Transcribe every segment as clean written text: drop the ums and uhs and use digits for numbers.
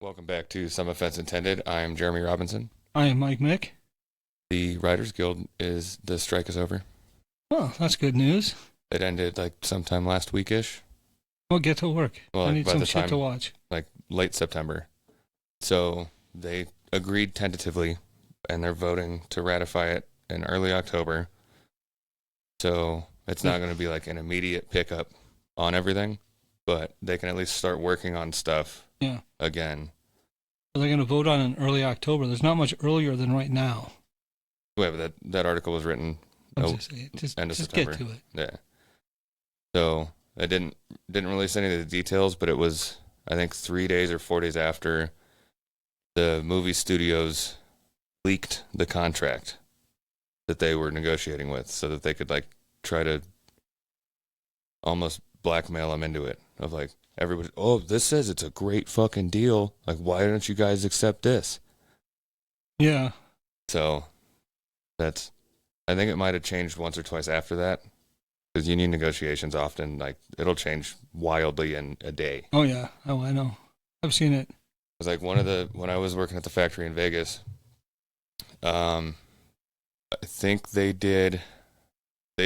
Welcome back to Some Offense Intended. I'm Jeremy Robinson. I am Mike Mick. The Writers Guild the strike is over. Well, that's good news. It ended like sometime last week-ish. We'll get to work. Well, I need some shit to watch. Like late September. So they agreed tentatively, and they're voting to ratify it in early October. So it's not going to be like an immediate pickup on everything, but they can at least start working on stuff again. So they're going to vote on in early October. There's not much earlier than right now. Wait, but that article was written Just end of September. Get to it. Yeah. So it didn't release any of the details, but it was, I think, 3 days or 4 days after the movie studios leaked the contract that they were negotiating with, so that they could like try to almost blackmail them into it. Of like, everybody, oh, this says it's a great fucking deal. Like, why don't you guys accept this? Yeah. So I think it might have changed once or twice after that, because union negotiations often, like, it'll change wildly in a day. Oh yeah. Oh, I know. I've seen it. It was like when I was working at the factory in Vegas, I think they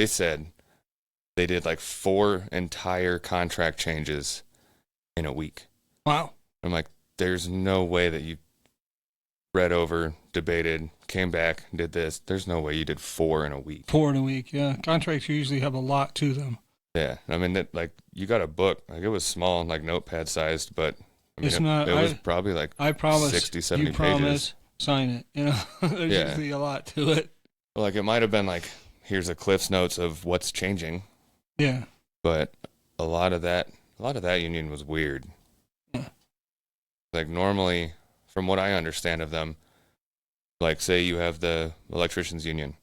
said they did like 4 entire contract changes in a week. Wow. I'm like, there's no way that you read over, debated, came back, did this. There's no way you did 4 in a week. 4 in a week, yeah. Contracts usually have a lot to them. Yeah. I mean, like, you got a book. Like, it was small, like notepad sized, but I mean, it was probably like I promise 60, 70 you promise, pages. sign it. You know, there's usually a lot to it. Like, it might have been like, here's a Cliff's Notes of what's changing. Yeah. But a lot of that union was weird. Yeah. Like, normally, from what I understand of them, like, say you have the electricians union.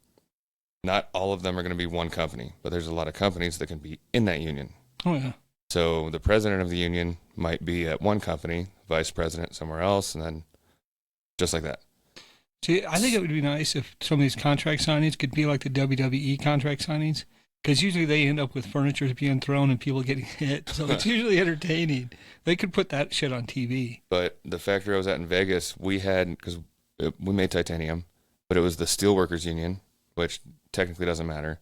Not all of them are going to be one company, but there's a lot of companies that can be in that union. Oh, yeah. So the president of the union might be at one company, vice president somewhere else, and then just like that. See, I think it would be nice if some of these contract signings could be like the WWE contract signings, because usually they end up with furniture being thrown and people getting hit, so it's usually entertaining. They could put that shit on TV. But the factory I was at in Vegas, we had, because we made titanium, but it was the steelworkers union, which technically doesn't matter.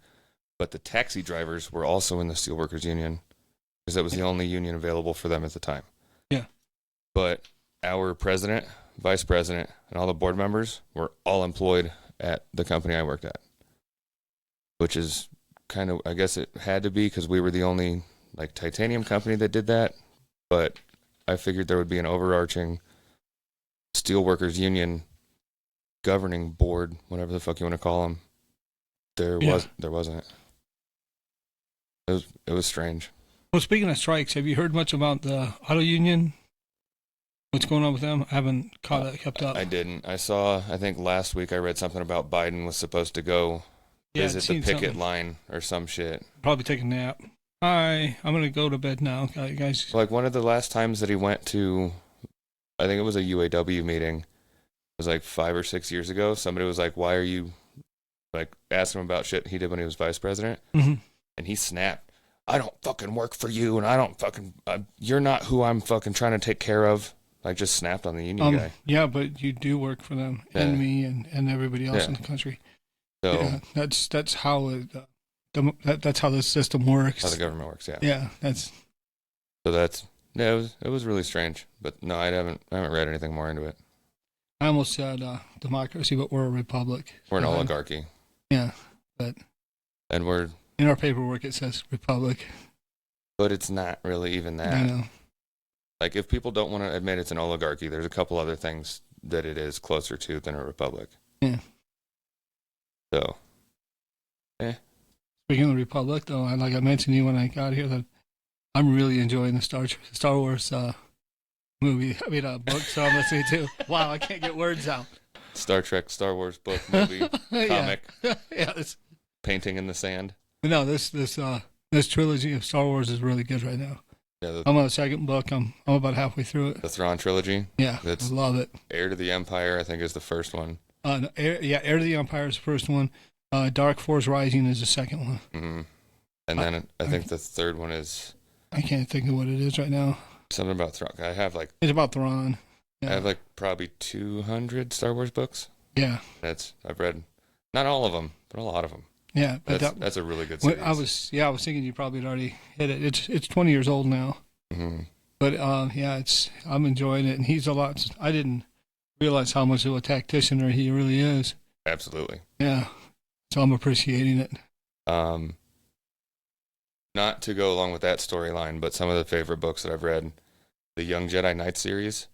But the taxi drivers were also in the steelworkers union, because that was the only union available for them at the time. Yeah. But our president, vice president, and all the board members were all employed at the company I worked at, which is kind of, I guess it had to be because we were the only like titanium company that did that. But I figured there would be an overarching steelworkers union governing board, whatever the fuck you want to call them. There wasn't. It was strange. Well, speaking of strikes, have you heard much about the auto union? What's going on with them? I haven't kept up. I didn't. I think last week I read something about Biden was supposed to go visit the picket line or some shit. Probably take a nap. Hi, I'm going to go to bed now, guys. Like, one of the last times that he went to, I think it was a UAW meeting, it was like 5 or 6 years ago. Somebody was like, why are you, like, asking him about shit he did when he was vice president? Mm-hmm. And he snapped, I don't fucking work for you, and I don't fucking, you're not who I'm fucking trying to take care of. Like, just snapped on the union guy. Yeah, but you do work for them and me and everybody else in the country. So yeah, that's how that's how the system works. How the government works, yeah. Yeah, it was really strange. But no, I haven't read anything more into it. I almost said democracy, but we're a republic. We're an oligarchy. Yeah, and we're in our paperwork it says republic. But it's not really even that. I know. Like, if people don't want to admit it's an oligarchy, there's a couple other things that it is closer to than a republic. Yeah. So, Speaking of the republic, though, like I mentioned to you when I got here, that I'm really enjoying the Star Wars movie. I mean, book, so I'm listening to. Wow, I can't get words out. Star Trek, Star Wars book, movie, comic, yeah, painting in the sand. No, this trilogy of Star Wars is really good right now. Yeah, I'm on the second book. I'm about halfway through it. The Thrawn trilogy. Yeah, I love it. Heir to the Empire, I think, is the first one. Heir to the Empire is the first one. Dark Force Rising is the second one. Mm-hmm. And then I think the third one is... I can't think of what it is right now. Something about Thrawn. I have like... It's about Thrawn. I have like probably 200 Star Wars books. Yeah. I've read not all of them, but a lot of them. Yeah, but that's a really good series. I was thinking you probably had already hit it. It's 20 years old now. Mm-hmm. But I'm enjoying it, and he's a lot. I didn't realize how much of a tactician he really is. Absolutely. Yeah, so I'm appreciating it. Not to go along with that storyline, but some of the favorite books that I've read, the Young Jedi Knight series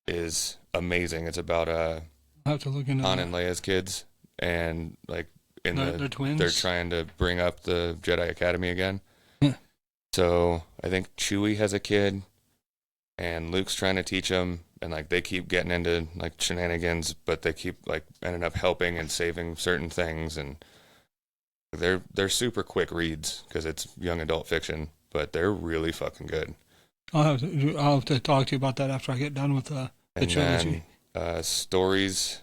is amazing. It's about I'll have to look into Han and Leia's kids, and like they're twins. They're trying to bring up the Jedi Academy again. So I think Chewie has a kid, and Luke's trying to teach him, and like they keep getting into like shenanigans, but they keep like ending up helping and saving certain things, and they're super quick reads because it's young adult fiction, but they're really fucking good. I'll have to talk to you about that after I get done with the trilogy. Then, stories.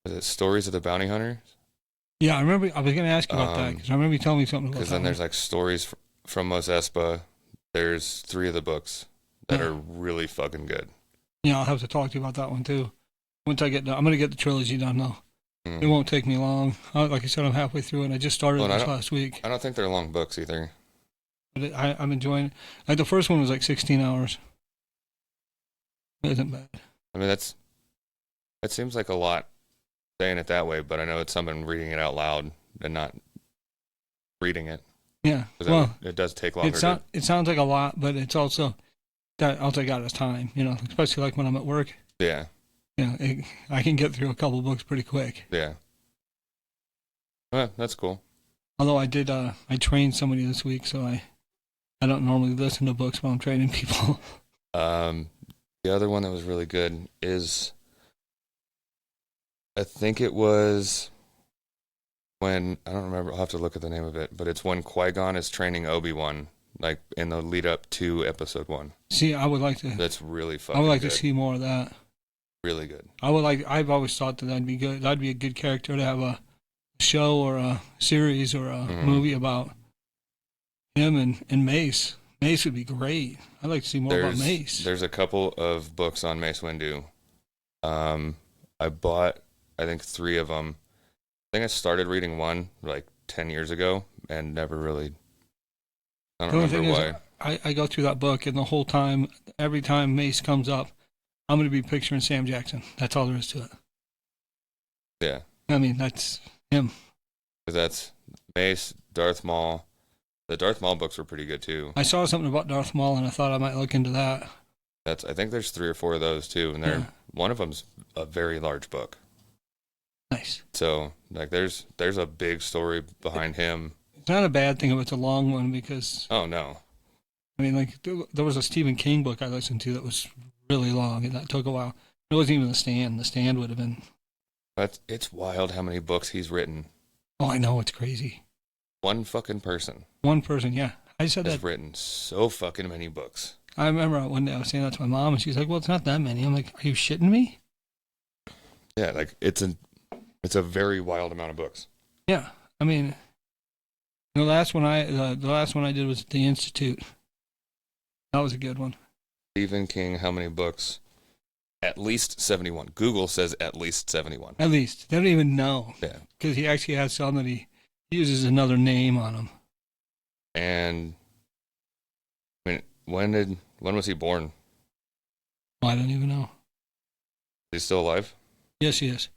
Is it Stories of the Bounty Hunter? Yeah, I remember. I was going to ask you about that because I remember you telling me something about that. Because then there's like Stories from Mos Espa. There's 3 of the books that are really fucking good. Yeah, I'll have to talk to you about that one too. Once I get done, I'm going to get the trilogy done though. It won't take me long. Like I said, I'm halfway through and I just started this last week. I don't think they're long books either. But I'm enjoying it. Like the first one was like 16 hours. It isn't bad. I mean, that seems like a lot saying it that way, but I know it's someone reading it out loud and not reading it. Yeah, well, it does take longer. It sounds like a lot, but it's also that all I got is time. Especially like when I'm at work. Yeah. I can get through a couple books pretty quick. Yeah. Well, that's cool. Although I trained somebody this week, so I don't normally listen to books while I'm training people. The other one that was really good is, I think it was when, I don't remember, I'll have to look at the name of it, but it's when Qui-Gon is training Obi-Wan, like in the lead up to episode 1. See, I would like to. That's really fucking I would like good. to see more of that. Really good. I've always thought that'd be good. That'd be a good character to have a show or a series or a movie about him and Mace. Mace would be great. I'd like to see more about Mace. There's a couple of books on Mace Windu. I bought, I think, 3 of them. I think I started reading one like 10 years ago and never really, I don't remember why. I go through that book and the whole time, every time Mace comes up, I'm going to be picturing Sam Jackson. That's all there is to it. Yeah. I mean, that's him. Because that's Mace, Darth Maul. The Darth Maul books were pretty good too. I saw something about Darth Maul and I thought I might look into that. I think there's 3 or 4 of those too, and one of them's a very large book. Nice. So like there's a big story behind him. It's not a bad thing if it's a long one because. Oh no. I mean, like there was a Stephen King book I listened to that was really long and that took a while. It wasn't even The Stand. The Stand would have been. But it's wild how many books he's written. Oh, I know, it's crazy. One fucking person. One person, yeah. I said has written so fucking many books. I remember one day I was saying that to my mom, and she's like, "Well, it's not that many." I'm like, "Are you shitting me?" Yeah, like it's a very wild amount of books. Yeah, I mean, the last one I did was The Institute. That was a good one. Stephen King, how many books? At least 71. Google says at least 71. At least. They don't even know. Yeah. Because he actually has some that he uses another name on them. And I mean, when was he born? Oh, I don't even know. Is he still alive? Yes, he is.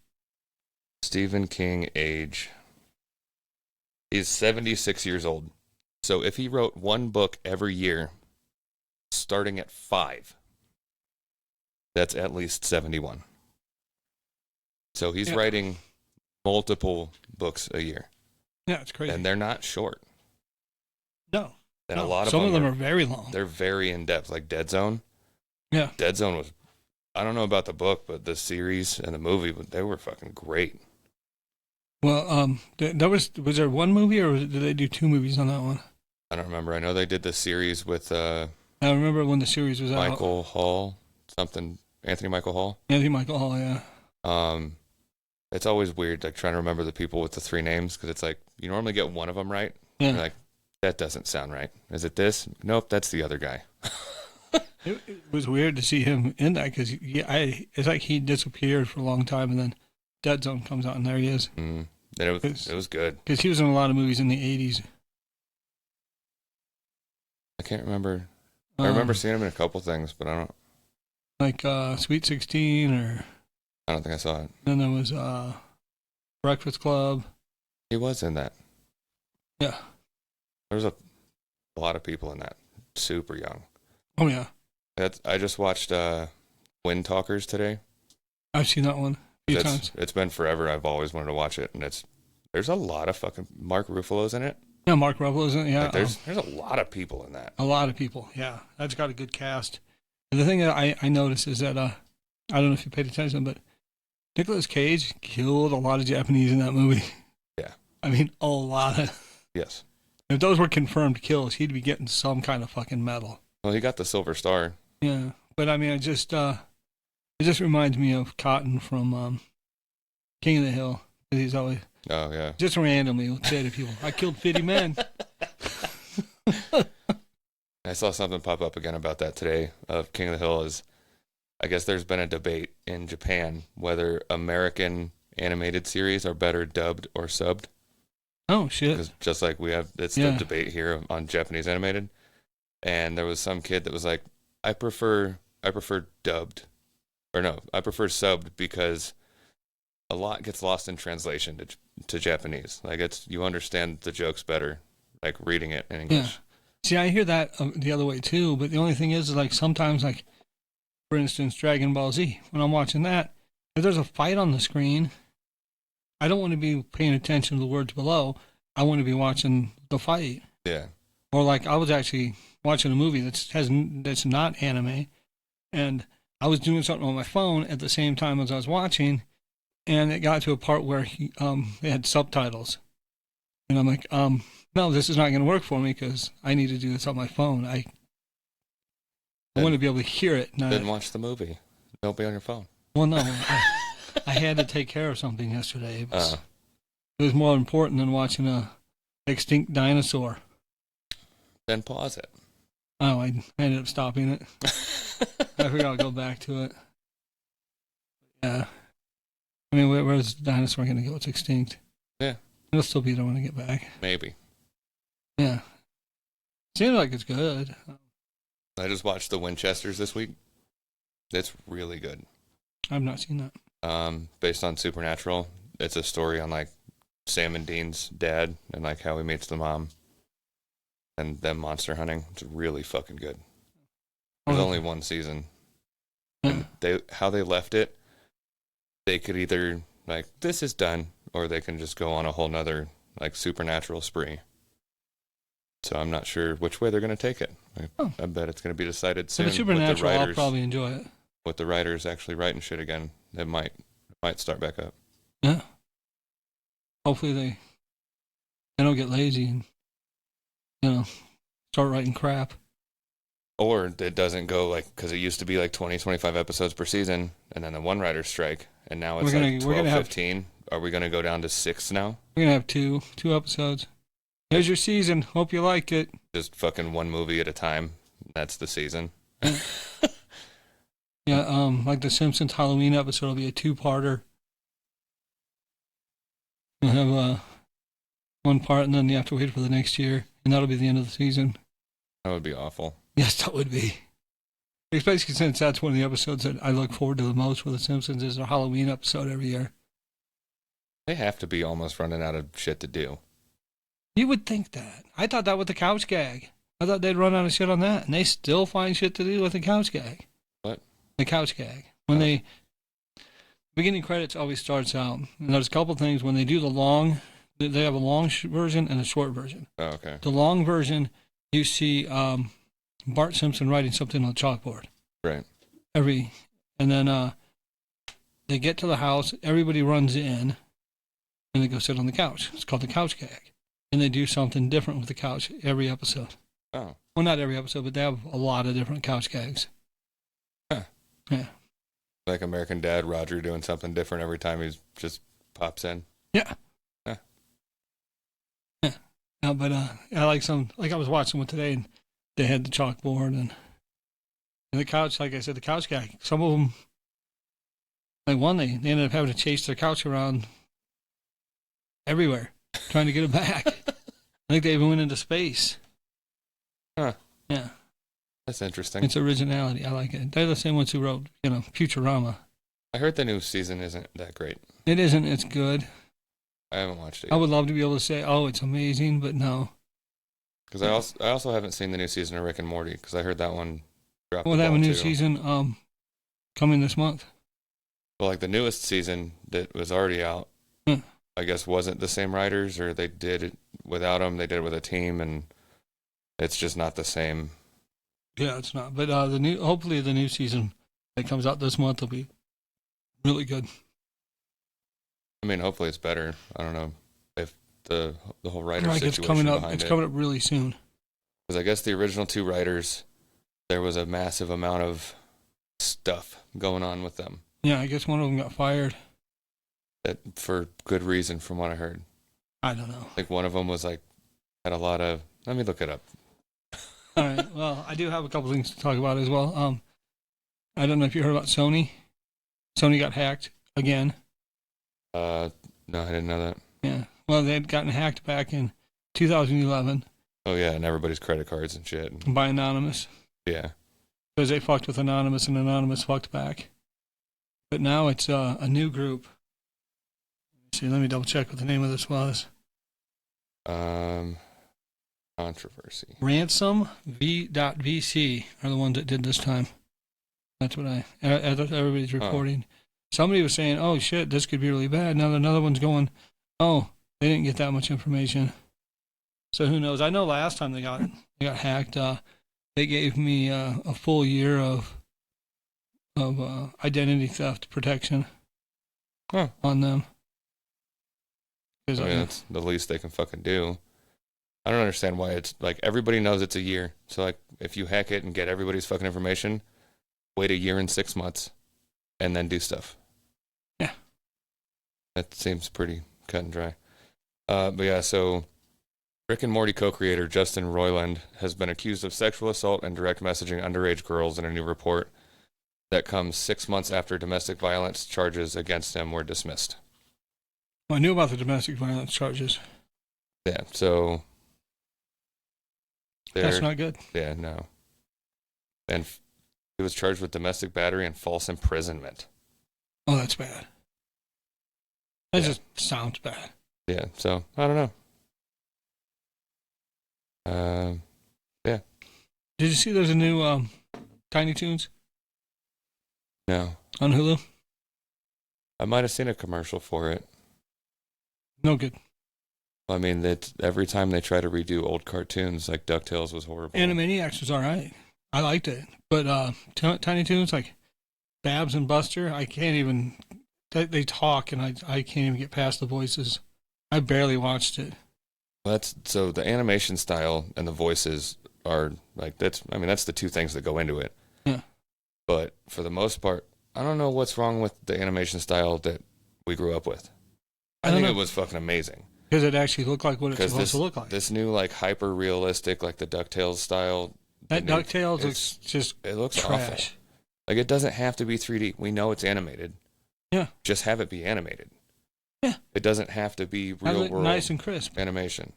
Stephen King age. He's 76 years old. So if he wrote one book every year, starting at 5, that's at least 71. So he's writing multiple books a year. Yeah, it's crazy. And they're not short. No. And a lot of some of them are very long. They're very in-depth, like Dead Zone. Yeah. Dead Zone was, I don't know about the book, but the series and the movie, they were fucking great. Well, was there one movie or did they do 2 movies on that one? I don't remember. I know they did the series with I remember when the series was out. Michael Hall, Anthony Michael Hall. Anthony Michael Hall, yeah. It's always weird, like trying to remember the people with the 3 names, because it's like you normally get one of them right. Yeah. You're like, that doesn't sound right. Is it this? Nope, that's the other guy. It was weird to see him in that because it's like he disappeared for a long time and then Dead Zone comes out and there he is. And it was good. Because he was in a lot of movies in the 80s. I can't remember. I remember seeing him in a couple things, but I don't. Like Sweet 16 or. I don't think I saw it. Then there was Breakfast Club. He was in that. Yeah. There was a lot of people in that. Super young. Oh, yeah. I just watched Wind Talkers today. I've seen that one a few times. It's been forever. I've always wanted to watch it, and there's a lot of fucking Mark Ruffalo's in it. Yeah, Mark Ruffalo's in it. Yeah, like there's a lot of people in that. A lot of people. Yeah, that's got a good cast. And the thing that I noticed is that I don't know if you paid attention, but Nicolas Cage killed a lot of Japanese in that movie. Yeah, I mean a lot. Yes. If those were confirmed kills, he'd be getting some kind of fucking medal. Well, he got the Silver Star. Yeah, but I mean, it just reminds me of Cotton from King of the Hill. He's always just randomly would say to people, "I killed 50 men." I saw something pop up again about that today. Of King of the Hill I guess there's been a debate in Japan whether American animated series are better dubbed or subbed. Oh shit! Because just like we have, it's the debate here on Japanese animated. And there was some kid that was like, I prefer dubbed. Or no, I prefer subbed because a lot gets lost in translation to Japanese. Like you understand the jokes better, like reading it in English. Yeah. See, I hear that the other way too, but the only thing is like sometimes, like, for instance, Dragon Ball Z, when I'm watching that, if there's a fight on the screen, I don't want to be paying attention to the words below. I want to be watching the fight. Yeah. Or like I was actually watching a movie that's not anime, and I was doing something on my phone at the same time as I was watching, and it got to a part where they had subtitles, and I'm like, no, this is not going to work for me because I need to do this on my phone. I want to be able to hear it. Then watch the movie. Don't be on your phone. Well, no, I had to take care of something yesterday. It was more important than watching a extinct dinosaur. Then pause it. Oh, I ended up stopping it. I figured I'll go back to it. Yeah. I mean, where's the dinosaur going to go? It's extinct. Yeah. It'll still be there when I get back. Maybe. Yeah. Seems like it's good. I just watched the Winchesters this week. It's really good. I've not seen that. Based on Supernatural. It's a story on like Sam and Dean's dad and like how he meets the mom and them monster hunting. It's really fucking good. There's only one season. And how they left it, they could either like, this is done, or they can just go on a whole nother like supernatural spree. So I'm not sure which way they're going to take it. I bet it's going to be decided soon. If it's Supernatural, I'll probably enjoy it. With the writers actually writing shit again, it might start back up. Yeah. Hopefully they don't get lazy and, start writing crap. Or it doesn't go like, because it used to be like 20, 25 episodes per season, and then the one writer strike, and now it's like 12, 15. Are we going to go down to 6 now? We're going to have two episodes. Here's your season. Hope you like it. Just fucking one movie at a time. That's the season. Yeah, like the Simpsons Halloween episode will be a 2-parter. You'll have one part, and then you have to wait for the next year, and that'll be the end of the season. That would be awful. Yes, that would be. Especially since that's one of the episodes that I look forward to the most with the Simpsons is their Halloween episode every year. They have to be almost running out of shit to do. You would think that. I thought that with the couch gag. I thought they'd run out of shit on that, and they still find shit to do with the couch gag. What? The couch gag. When beginning credits always starts out, and there's a couple things when they do they have a long version and a short version. Oh, okay. The long version, you see Bart Simpson writing something on the chalkboard. Right. And then they get to the house, everybody runs in, and they go sit on the couch. It's called the couch gag. And they do something different with the couch every episode. Oh. Well, not every episode, but they have a lot of different couch gags. Huh. Yeah. Like American Dad, Roger doing something different every time he just pops in. Yeah. Huh. Yeah. No, but I like I was watching one today, and they had the chalkboard, and And the couch, like I said, the couch guy, some of them, like one, they ended up having to chase their couch around everywhere, trying to get it back. I think they even went into space. Huh. Yeah. That's interesting. It's originality. I like it. They're the same ones who wrote, Futurama. I heard the new season isn't that great. It isn't. It's good. I haven't watched it I yet. would love to be able to say, oh, it's amazing, but no. Because I also haven't seen the new season of Rick and Morty, because I heard that one dropped Well, the they have ball a new too. season coming this month. Well, like the newest season that was already out, I guess wasn't the same writers, or they did it without them. They did it with a team, and it's just not the same. Yeah, it's not. But hopefully the new season that comes out this month will be really good. I mean, hopefully it's better. I don't know if the whole writer Like situation it's coming up. behind It's it. coming up really soon. Because I guess the original two writers, there was a massive amount of stuff going on with them. Yeah, I guess one of them got fired. That for good reason, from what I heard. I don't know. Like one of them was like had a lot of. Let me look it up. All right. Well, I do have a couple things to talk about as well. I don't know if you heard about Sony. Sony got hacked again. No, I didn't know that. Yeah. Well, they had gotten hacked back in 2011 Oh yeah, and everybody's credit cards and shit. by Anonymous Yeah. because they fucked with Anonymous and Anonymous fucked back. But now it's a new group. See, let me double check what the name of this was. Controversy. Ransom V.VC are the ones that did this time. That's what everybody's reporting. Somebody was saying, oh shit, this could be really bad. Now another one's going, oh, they didn't get that much information. So who knows? I know last time they got hacked, they gave me a full year of identity theft protection on them. I mean, that's the least they can fucking do. I don't understand why it's like everybody knows it's a year. So like if you hack it and get everybody's fucking information, wait a year and 6 months and then do stuff. Yeah. That seems pretty cut and dry. But yeah, so Rick and Morty co-creator Justin Roiland has been accused of sexual assault and direct messaging underage girls in a new report that comes 6 months after domestic violence charges against him were dismissed. Well, I knew about the domestic violence charges. Yeah, so That's not good. Yeah, no. And he was charged with domestic battery and false imprisonment. Oh, that's bad. That Yeah. just sounds bad. Yeah, so I don't know. Yeah. Did you see there's a new Tiny Toons No. on Hulu? I might have seen a commercial for it. No good. I mean, that every time they try to redo old cartoons, like DuckTales was horrible. Animaniacs was all right. I liked it. But Tiny Toons, like Babs and Buster, I can't even... They talk, and I can't even get past the voices. I barely watched it. So the animation style and the voices are like that's the two things that go into it. Yeah. But for the most part, I don't know what's wrong with the animation style that we grew up with. I think it was fucking amazing. Because it actually looked like what it's supposed to look like. This new like hyper realistic, like the DuckTales style. That DuckTales looks just it looks trash. awful. Like it doesn't have to be 3D. We know it's animated. Yeah. Just have it be animated. Yeah. It doesn't have to be Have real it world nice and crisp. animation.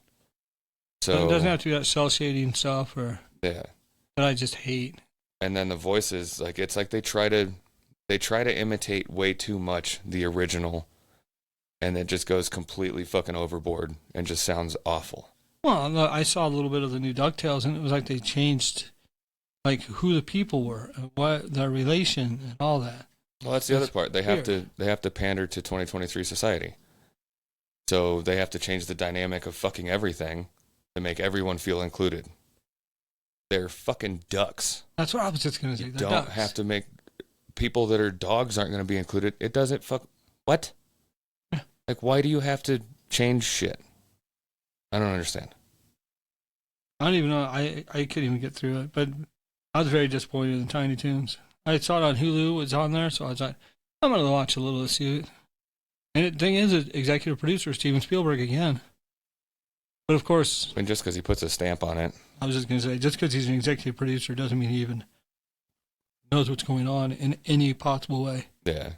So It doesn't have to be that cell shading stuff yeah. that I just hate. And then the voices, like it's like they try to imitate way too much the original, and it just goes completely fucking overboard and just sounds awful. Well, I saw a little bit of the new DuckTales, and it was like they changed like who the people were, and what their relation, and all that. Well, that's the other part. They have to pander to 2023 society. So they have to change the dynamic of fucking everything to make everyone feel included. They're fucking ducks. That's what I was just gonna say. You They're don't ducks. have to make people that are dogs aren't going to be included. It doesn't what? Yeah. Like, why do you have to change shit? I don't understand. I don't even know. I couldn't even get through it, but I was very disappointed in Tiny Toons. I saw it on Hulu. It was on there, so I was like, I'm going to watch a little to see it. And the thing is, executive producer Steven Spielberg again. But of course, I mean, just because he puts a stamp on it. I was just going to say, just because he's an executive producer doesn't mean he even knows what's going on in any possible way. Yeah.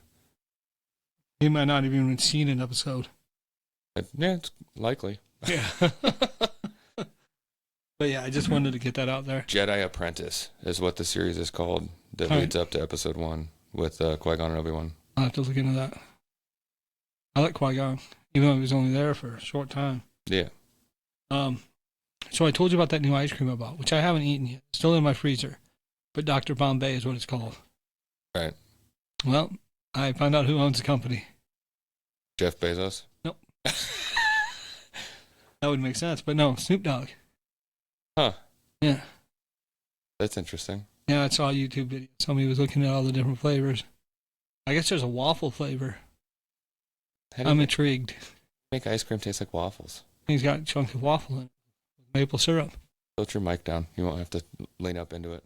He might not have even seen an episode. Yeah, it's likely. Yeah. But yeah, I just wanted to get that out there. Jedi Apprentice is what the series is called that leads up to episode 1 with Qui-Gon and Obi-Wan. I'll have to look into that. I like Qui-Gon, even though he was only there for a short time. Yeah. So I told you about that new ice cream I bought, which I haven't eaten yet. It's still in my freezer. But Dr. Bombay is what it's called. Right. Well, I found out who owns the company. Jeff Bezos? Nope. That would make sense, but no, Snoop Dogg. Huh. Yeah. That's interesting. Yeah, I saw a YouTube video. Somebody was looking at all the different flavors. I guess there's a waffle flavor. I'm intrigued. Make ice cream taste like waffles. He's got a chunk of waffle in it. Maple syrup. Put your mic down. You won't have to lean up into it.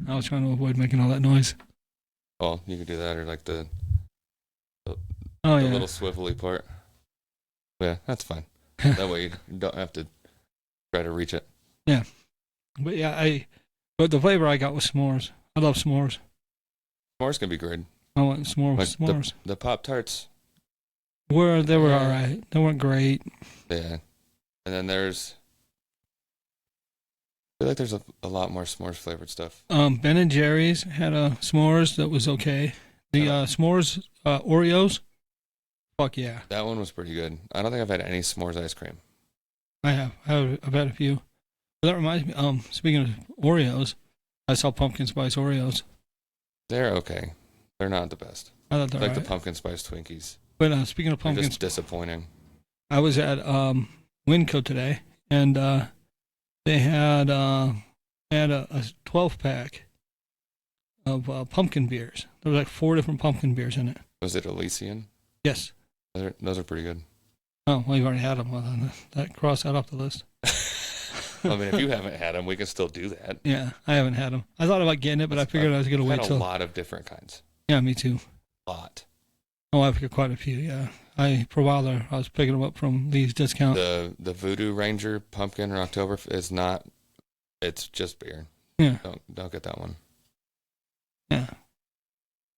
I was trying to avoid making all that noise. Well, you could do that or like the little swivelly part. Yeah, that's fine. That way you don't have to try to reach it. Yeah. But yeah, but the flavor I got was s'mores. I love s'mores. S'mores can be great. I want s'mores. Like S'mores. The Pop-Tarts. They were all right. They weren't great. Yeah. And then I feel like there's a lot more s'mores flavored stuff. Ben and Jerry's had a s'mores that was okay. The s'mores Oreos, fuck yeah. That one was pretty good. I don't think I've had any s'mores ice cream. I have. I've had a few. But that reminds me, speaking of Oreos, I saw pumpkin spice Oreos. They're okay. They're not the best. I thought they're like right. the pumpkin spice Twinkies. But speaking of pumpkin, they're just disappointing. I was at Winco today, and they had a 12-pack of pumpkin beers. There was like 4 different pumpkin beers in it. Was it Elysian? Yes. Those are pretty good. Oh, well, you've already had them. Well, cross that off the list. I mean, if you haven't had them, we can still do that. Yeah, I haven't had them. I thought about getting it, but I figured I was going to wait till... a lot of different kinds. Yeah, me too. A lot. Oh, I've got quite a few, yeah. For a while there, I was picking them up from these discounts. The Voodoo Ranger Pumpkin or October is not... It's just beer. Yeah. Don't get that one. Yeah.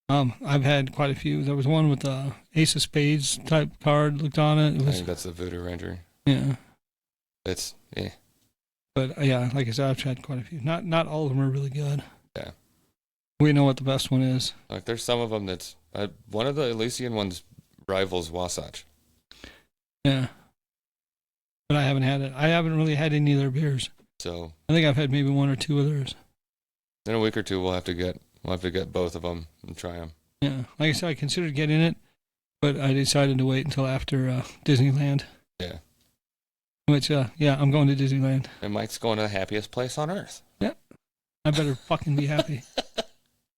I've had quite a few. There was one with the Ace of Spades type card looked on it. I think that's the Voodoo Ranger. Yeah. It's, yeah. But yeah, like I said, I've had quite a few. Not all of them are really good. Yeah. We know what the best one is. Like there's some of them that's... one of the Elysian ones rivals Wasatch. Yeah. But I haven't had it. I haven't really had any of their beers. So... I think I've had maybe 1 or 2 of theirs. In a week or two, we'll have to get both of them and try them. Yeah. Like I said, I considered getting it, but I decided to wait until after Disneyland. Yeah. Which, yeah, I'm going to Disneyland. And Mike's going to the happiest place on earth. Yeah. I better fucking be happy.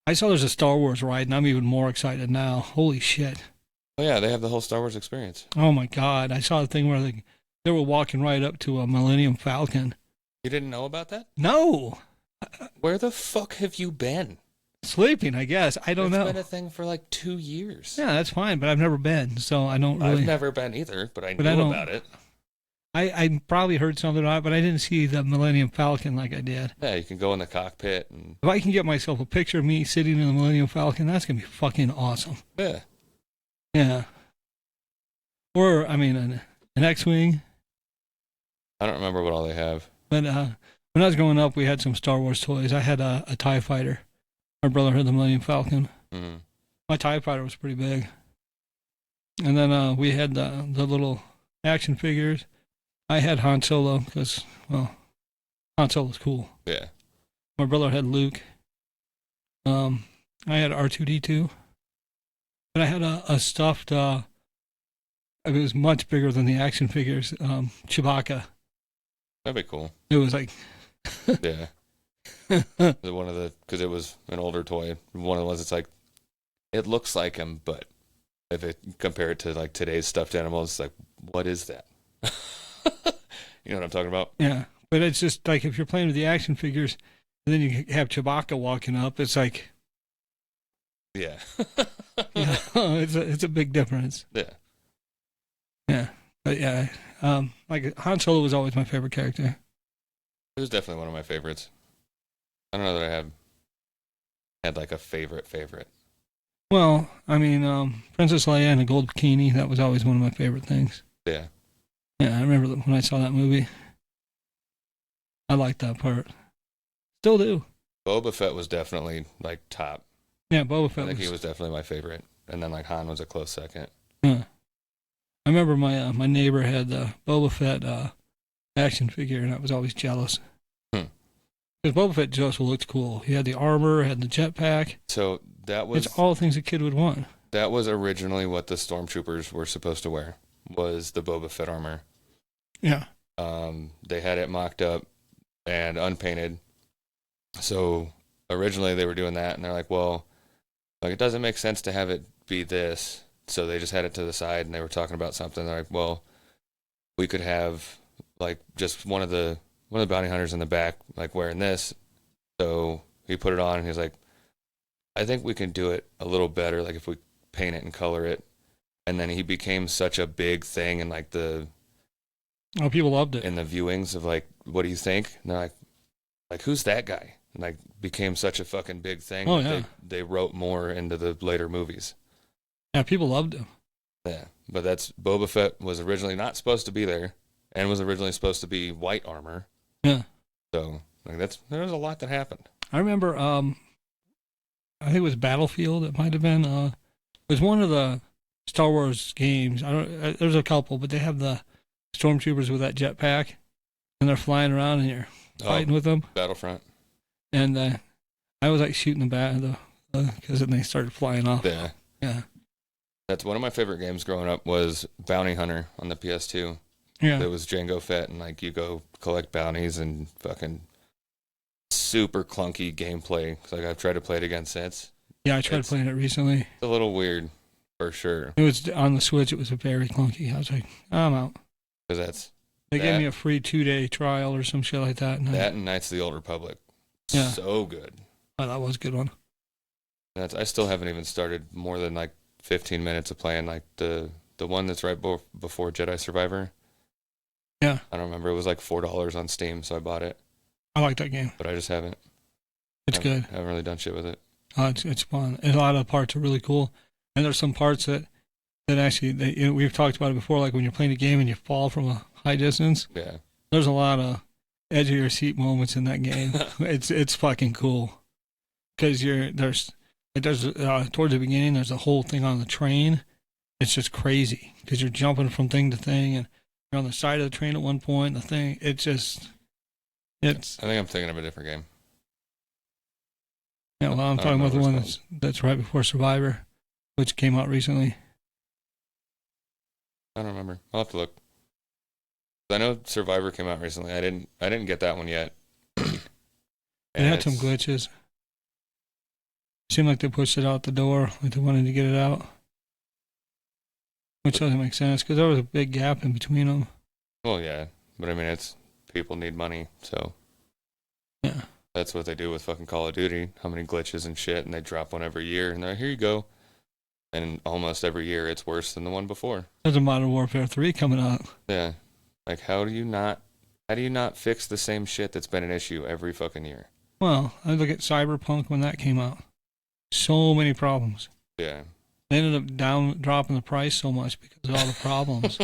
I saw there's a Star Wars ride, and I'm even more excited now. Holy shit. Oh, yeah, they have the whole Star Wars experience. Oh, my God. I saw a thing where they were walking right up to a Millennium Falcon. You didn't know about that? No. Where the fuck have you been? Sleeping, I guess. I don't know. It's been a thing for like 2 years. Yeah, that's fine, but I've never been, so I don't really... I've never been either, but I knew about it. I probably heard something about it, but I didn't see the Millennium Falcon like I did. Yeah, you can go in the cockpit. And... If I can get myself a picture of me sitting in the Millennium Falcon, that's going to be fucking awesome. Yeah. Yeah. Or, I mean, an X-Wing. I don't remember what all they have. But when I was growing up, we had some Star Wars toys. I had a TIE Fighter. My brother had the Millennium Falcon. Mm-hmm. My TIE Fighter was pretty big. And then we had the little action figures. I had Han Solo because, well, Han Solo's cool. Yeah. My brother had Luke. I had R2-D2. But I had a stuffed, it was much bigger than the action figures, Chewbacca. That'd be cool. It was like... Yeah. Because it was an older toy. One of the ones that's like, it looks like him, but if it compare it to like today's stuffed animals, it's like, what is that? You know what I'm talking about? Yeah, but it's just like if you're playing with the action figures, and then you have Chewbacca walking up, it's like, yeah, it's a big difference. Yeah, yeah, but yeah, like Han Solo was always my favorite character. It was definitely one of my favorites. I don't know that I have had like a favorite. Well, I mean, Princess Leia in a gold bikini, that was always one of my favorite things. Yeah. Yeah, I remember when I saw that movie. I liked that part. Still do. Boba Fett was definitely like top. Yeah, Boba Fett I think he was definitely my favorite. And then like Han was a close second. Yeah. I remember my neighbor had the Boba Fett action figure, and I was always jealous. Because Boba Fett just looked cool. He had the armor, had the jetpack. So that was... It's all things a kid would want. That was originally what the stormtroopers were supposed to wear, was the Boba Fett armor. Yeah. They had it mocked up and unpainted. So originally they were doing that, and they're like, well, like it doesn't make sense to have it be this. So they just had it to the side, and they were talking about something. They're like, well, we could have like just one of the bounty hunters in the back, like wearing this. So he put it on, and he's like, I think we can do it a little better, like if we paint it and color it. And then he became such a big thing in like people loved it. In the viewings of like, what do you think? And they're like who's that guy? And like became such a fucking big thing. Oh, yeah. They wrote more into the later movies. Yeah, people loved him. Yeah, but that's Boba Fett was originally not supposed to be there, and was originally supposed to be white armor. Yeah. So like there was a lot that happened. I remember, I think it was Battlefield. It might have been. It was one of the Star Wars games. There's a couple, but they have the stormtroopers with that jetpack, and they're flying around, and you're fighting with them. Battlefront. And I was like shooting the bat because then they started flying off. Yeah. Yeah. That's one of my favorite games growing up was Bounty Hunter on the PS2. Yeah. It was Jango Fett, and like you go collect bounties and fucking super clunky gameplay. Like I've tried to play it again since. Yeah, I tried playing it recently. It's a little weird, for sure. It was on the Switch. It was very clunky. I was like, I'm out. Because they gave me a free 2-day trial or some shit like that. And Knights of the Old Republic. Yeah. So good. Oh, that was a good one. I still haven't even started more than like 15 minutes of playing like the one that's right before Jedi Survivor. Yeah. I don't remember. It was like $4 on Steam, so I bought it. I like that game. But I just haven't. It's good. I haven't really done shit with it. It's fun. And a lot of the parts are really cool. And there's some parts that actually, we've talked about it before, like when you're playing a game and you fall from a high distance. Yeah. There's a lot of edge of your seat moments in that game. It's fucking cool. Because there's towards the beginning, there's a whole thing on the train. It's just crazy because you're jumping from thing to thing, and you're on the side of the train at one point. I think I'm thinking of a different game. Yeah, well, I'm talking about the one that's right before Survivor, which came out recently. I don't remember. I'll have to look. I know Survivor came out recently. I didn't get that one yet. It had some glitches. Seemed like they pushed it out the door, like they wanted to get it out. Which doesn't make sense, because there was a big gap in between them. Well, yeah. But I mean, people need money, so. Yeah. That's what they do with fucking Call of Duty. How many glitches and shit, and they drop one every year, and they're like, here you go. And almost every year, it's worse than the one before. There's a Modern Warfare 3 coming out. Yeah. Like, how do you not fix the same shit that's been an issue every fucking year? Well, I look at Cyberpunk when that came out. So many problems. Yeah. They ended up dropping the price so much because of all the problems.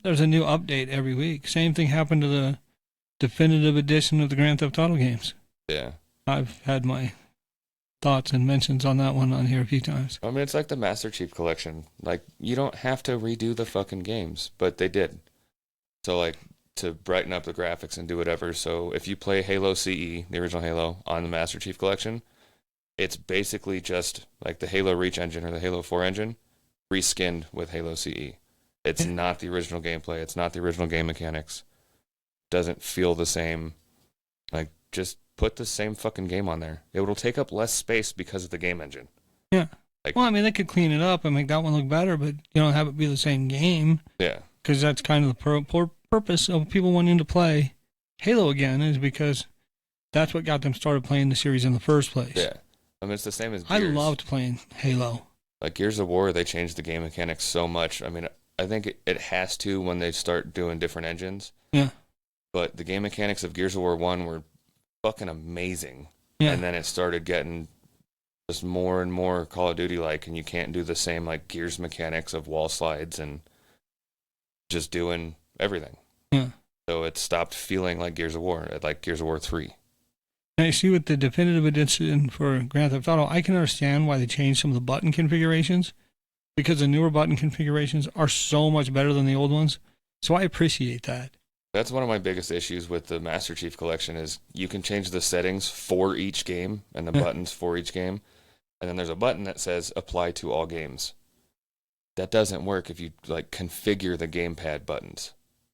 There's a new update every week. Same thing happened to the definitive edition of the Grand Theft Auto games. Yeah. I've had my thoughts and mentions on that one on here a few times. I mean, it's like the Master Chief Collection. Like, you don't have to redo the fucking games, but they did. So, like, to brighten up the graphics and do whatever. So, if you play Halo CE, the original Halo, on the Master Chief Collection, it's basically just like the Halo Reach engine or the Halo 4 engine reskinned with Halo CE. It's not the original gameplay. It's not the original game mechanics. Doesn't feel the same. Like, just put the same fucking game on there. It will take up less space because of the game engine. Yeah. Well, I mean, they could clean it up and make that one look better, but have it be the same game. Yeah. Because that's kind of the purpose of people wanting to play Halo again, is because that's what got them started playing the series in the first place. Yeah. I mean, it's the same as I Gears. loved playing Halo. Like Gears of War, they changed the game mechanics so much. I mean, I think it has to when they start doing different engines. Yeah. But the game mechanics of Gears of War 1 were fucking amazing. Yeah. And then it started getting just more and more Call of Duty like, and you can't do the same like Gears mechanics of wall slides and just doing everything. Yeah. So it stopped feeling like Gears of War, like Gears of War 3. And you see with the definitive edition for Grand Theft Auto, I can understand why they changed some of the button configurations, because the newer button configurations are so much better than the old ones. So I appreciate that. That's one of my biggest issues with the Master Chief Collection is you can change the settings for each game and the buttons for each game. And then there's a button that says apply to all games. That doesn't work if you like configure the gamepad buttons.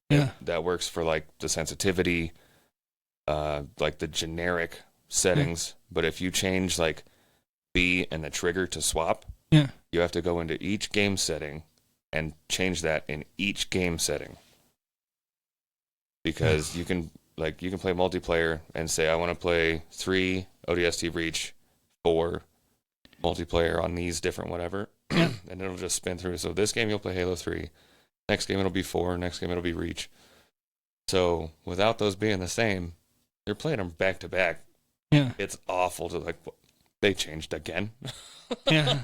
Yeah. That works for like the sensitivity, like the generic settings. But if you change like B and the trigger to swap, you have to go into each game setting and change that in each game setting. Because you can play multiplayer and say I want to play 3 ODST Reach, 4 multiplayer on these different whatever, and it'll just spin through. So this game you'll play Halo 3, next game it'll be 4, next game it'll be Reach. So without those being the same, you're playing them back to back. Yeah, it's awful to like they changed again. Yeah.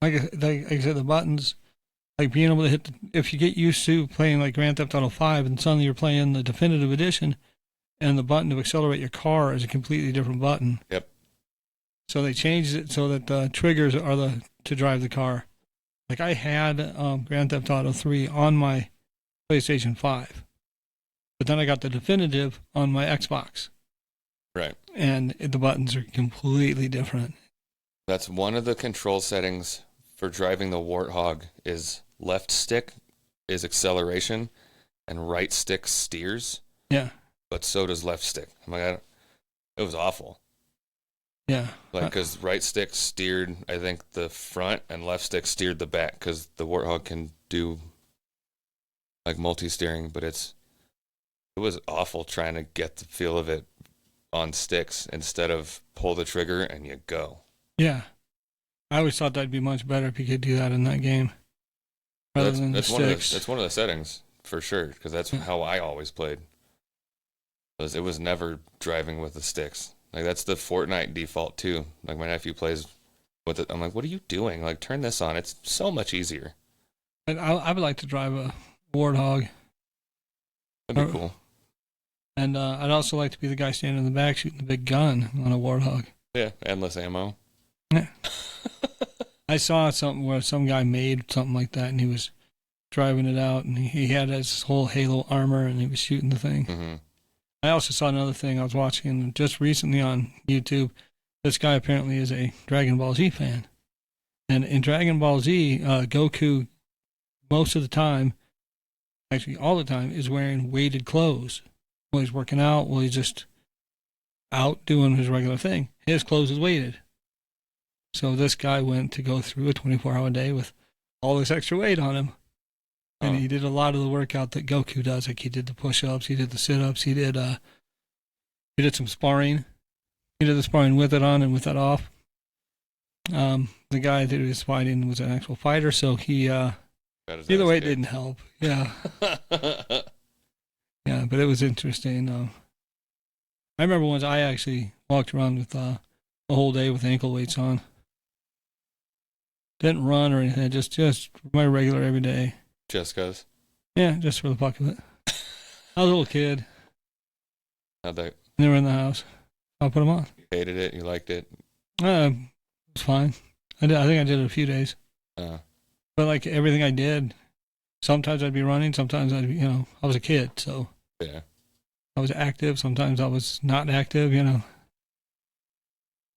Like I said, the buttons. Like being able to hit, if you get used to playing like Grand Theft Auto 5 and suddenly you're playing the definitive edition and the button to accelerate your car is a completely different button. Yep. So they changed it so that the triggers are to drive the car. Like I had Grand Theft Auto 3 on my PlayStation 5, but then I got the definitive on my Xbox. Right. And the buttons are completely different. That's one of the control settings for driving the Warthog is left stick is acceleration and right stick steers. Yeah. But so does left stick. I'm like, it was awful. Yeah. Like, because right stick steered, I think, the front and left stick steered the back because the Warthog can do like multi-steering, but it was awful trying to get the feel of it on sticks instead of pull the trigger and you go. Yeah. I always thought that'd be much better if you could do that in that game. Rather than the sticks. That's one of the settings, for sure, because that's how I always played. It was never driving with the sticks. Like, that's the Fortnite default, too. Like, my nephew plays with it. I'm like, what are you doing? Like, turn this on. It's so much easier. And I would like to drive a Warthog. That'd be cool. And I'd also like to be the guy standing in the back shooting the big gun on a Warthog. Yeah, endless ammo. Yeah. I saw something where some guy made something like that, and he was driving it out, and he had his whole Halo armor, and he was shooting the thing. Mm-hmm. I also saw another thing I was watching just recently on YouTube. This guy apparently is a Dragon Ball Z fan. And in Dragon Ball Z, Goku, most of the time, actually all the time, is wearing weighted clothes. While he's working out, while he's just out doing his regular thing. His clothes is weighted. So this guy went to go through a 24-hour day with all this extra weight on him. And he did a lot of the workout that Goku does. Like he did the push-ups, he did the sit-ups, he did some sparring. He did the sparring with it on and with it off. The guy that he was fighting was an actual fighter, so he either way it didn't help. Yeah. Yeah, but it was interesting. I remember once I actually walked around with a whole day with ankle weights on. Didn't run or anything, just my regular everyday. Just cause? Yeah, just for the fuck of it. I was a little kid. How'd that? They were in the house. I'll put them on. You hated it? You liked it? It was fine. I think I did it a few days. But like everything I did, sometimes I'd be running, sometimes I'd be, I was a kid, so. Yeah. I was active, sometimes I was not active,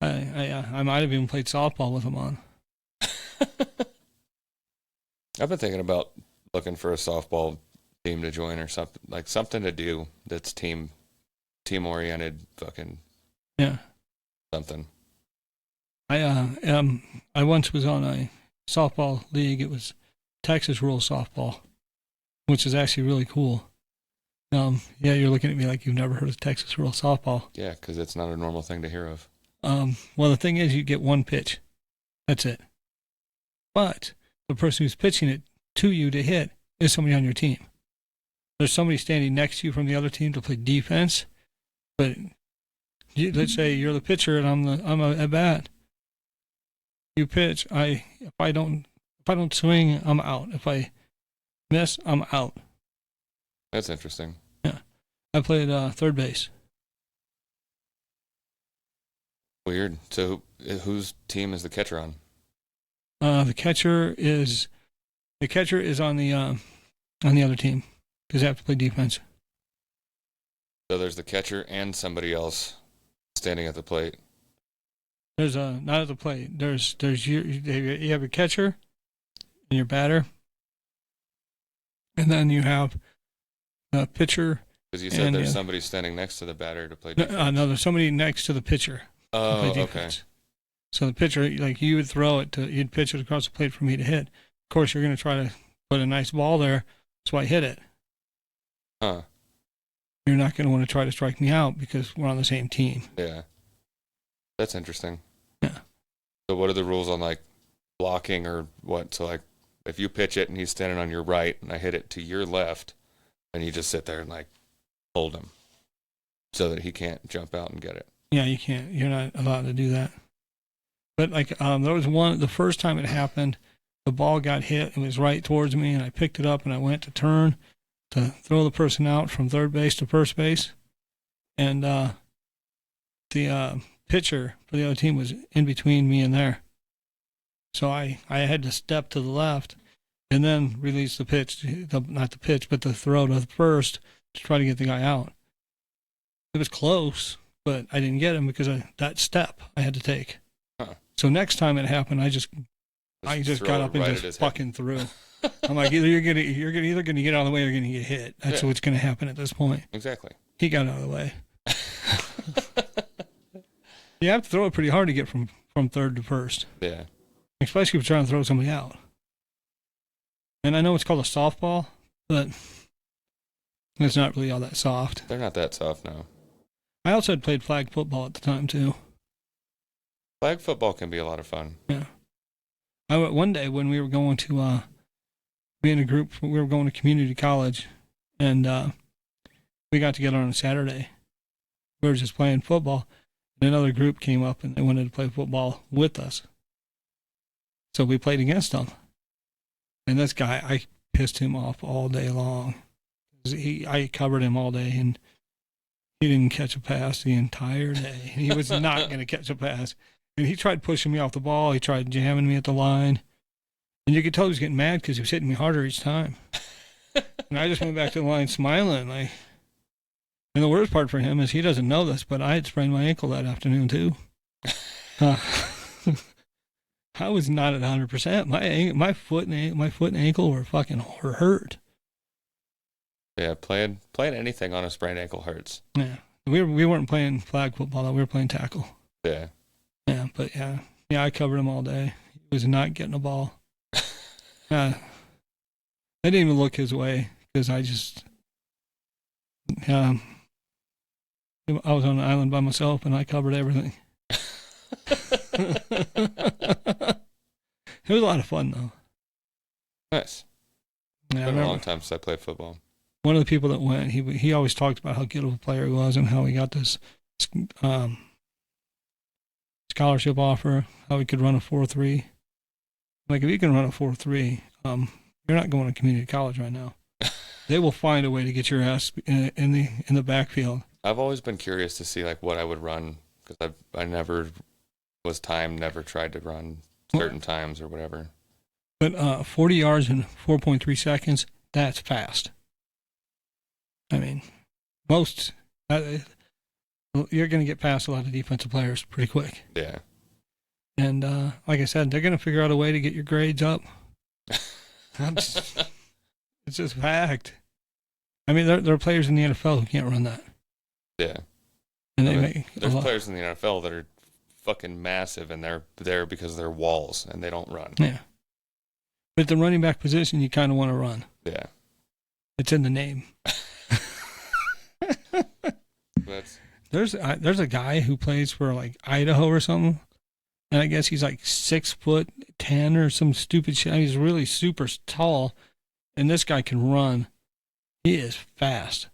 I might have even played softball with them on. I've been thinking about looking for a softball team to join or something, like something to do that's team oriented, fucking something. I once was on a softball league. It was Texas rules softball, which is actually really cool. Yeah, you're looking at me like you've never heard of Texas rules softball. Yeah, because it's not a normal thing to hear of. Well, the thing is, you get one pitch. That's it. But the person who's pitching it to you to hit is somebody on your team. There's somebody standing next to you from the other team to play defense, but let's say you're the pitcher and I'm at bat. You pitch. If I don't swing, I'm out. If I miss, I'm out. That's interesting. Yeah, I played third base. Weird. So, whose team is the catcher on? The catcher is on the other team because they have to play defense. So there's the catcher and somebody else standing at the plate. There's not at the plate. There's you have your catcher and your batter, and then you have the pitcher. Because you said there's somebody standing next to the batter to play defense. No, there's somebody next to the pitcher. Oh, to play defense. Okay. So the pitcher, like you would throw it you'd pitch it across the plate for me to hit. Of course, you're going to try to put a nice ball there, so I hit it. Huh. You're not going to want to try to strike me out because we're on the same team. Yeah. That's interesting. Yeah. So what are the rules on like blocking or what? So like if you pitch it and he's standing on your right and I hit it to your left, and you just sit there and like hold him so that he can't jump out and get it. Yeah, you can't. You're not allowed to do that. But like there was the first time it happened, the ball got hit. It was right towards me, and I picked it up and I went to turn to throw the person out from third base to first base, and the pitcher for the other team was in between me and there. So I had to step to the left and then release the pitch, not the pitch, but the throw to the first to try to get the guy out. It was close, but I didn't get him because of that step I had to take. Huh. So next time it happened, I just got up and just fucking threw. I'm like, either you're either gonna get out of the way or you're gonna get hit. That's what's gonna happen at this point. Exactly. He got out of the way. You have to throw it pretty hard to get from third to first. Yeah. Especially if you're trying to throw somebody out. And I know it's called a softball, but it's not really all that soft. They're not that soft now. I also had played flag football at the time too. Flag football can be a lot of fun. Yeah. One day when we were going to be in a group, we were going to community college, and we got together on a Saturday. We were just playing football, and another group came up and they wanted to play football with us. So we played against them. And this guy, I pissed him off all day long. I covered him all day, and he didn't catch a pass the entire day. He was not going to catch a pass. And he tried pushing me off the ball. He tried jamming me at the line. And you could tell he was getting mad because he was hitting me harder each time. And I just went back to the line smiling. And the worst part for him is he doesn't know this, but I had sprained my ankle that afternoon too. I was not at 100%. My foot and ankle were hurt. Yeah, playing anything on a sprained ankle hurts. Yeah, we weren't playing flag football though. We were playing tackle. Yeah. Yeah, but yeah, I covered him all day. He was not getting a ball. I didn't even look his way because I was on an island by myself and I covered everything. It was a lot of fun though. Nice. Yeah, it's been a long time since I played football. One of the people that went, he always talked about how good of a player he was and how he got this scholarship offer, how he could run a 4.3. Like if you can run a 4.3, you're not going to community college right now. They will find a way to get your ass in the backfield. I've always been curious to see like what I would run because I never was timed, never tried to run certain times or whatever. But 40 yards in 4.3 seconds, that's fast. I mean, you're going to get past a lot of defensive players pretty quick. Yeah. And like I said, they're going to figure out a way to get your grades up. It's just fact. I mean, there are players in the NFL who can't run that. Yeah. And there's players in the NFL that are fucking massive, and they're there because they're walls, and they don't run. Yeah. But the running back position, you kind of want to run. Yeah. It's in the name. There's a guy who plays for like Idaho or something, and I guess he's like 6'10" or some stupid shit. He's really super tall, and this guy can run. He is fast.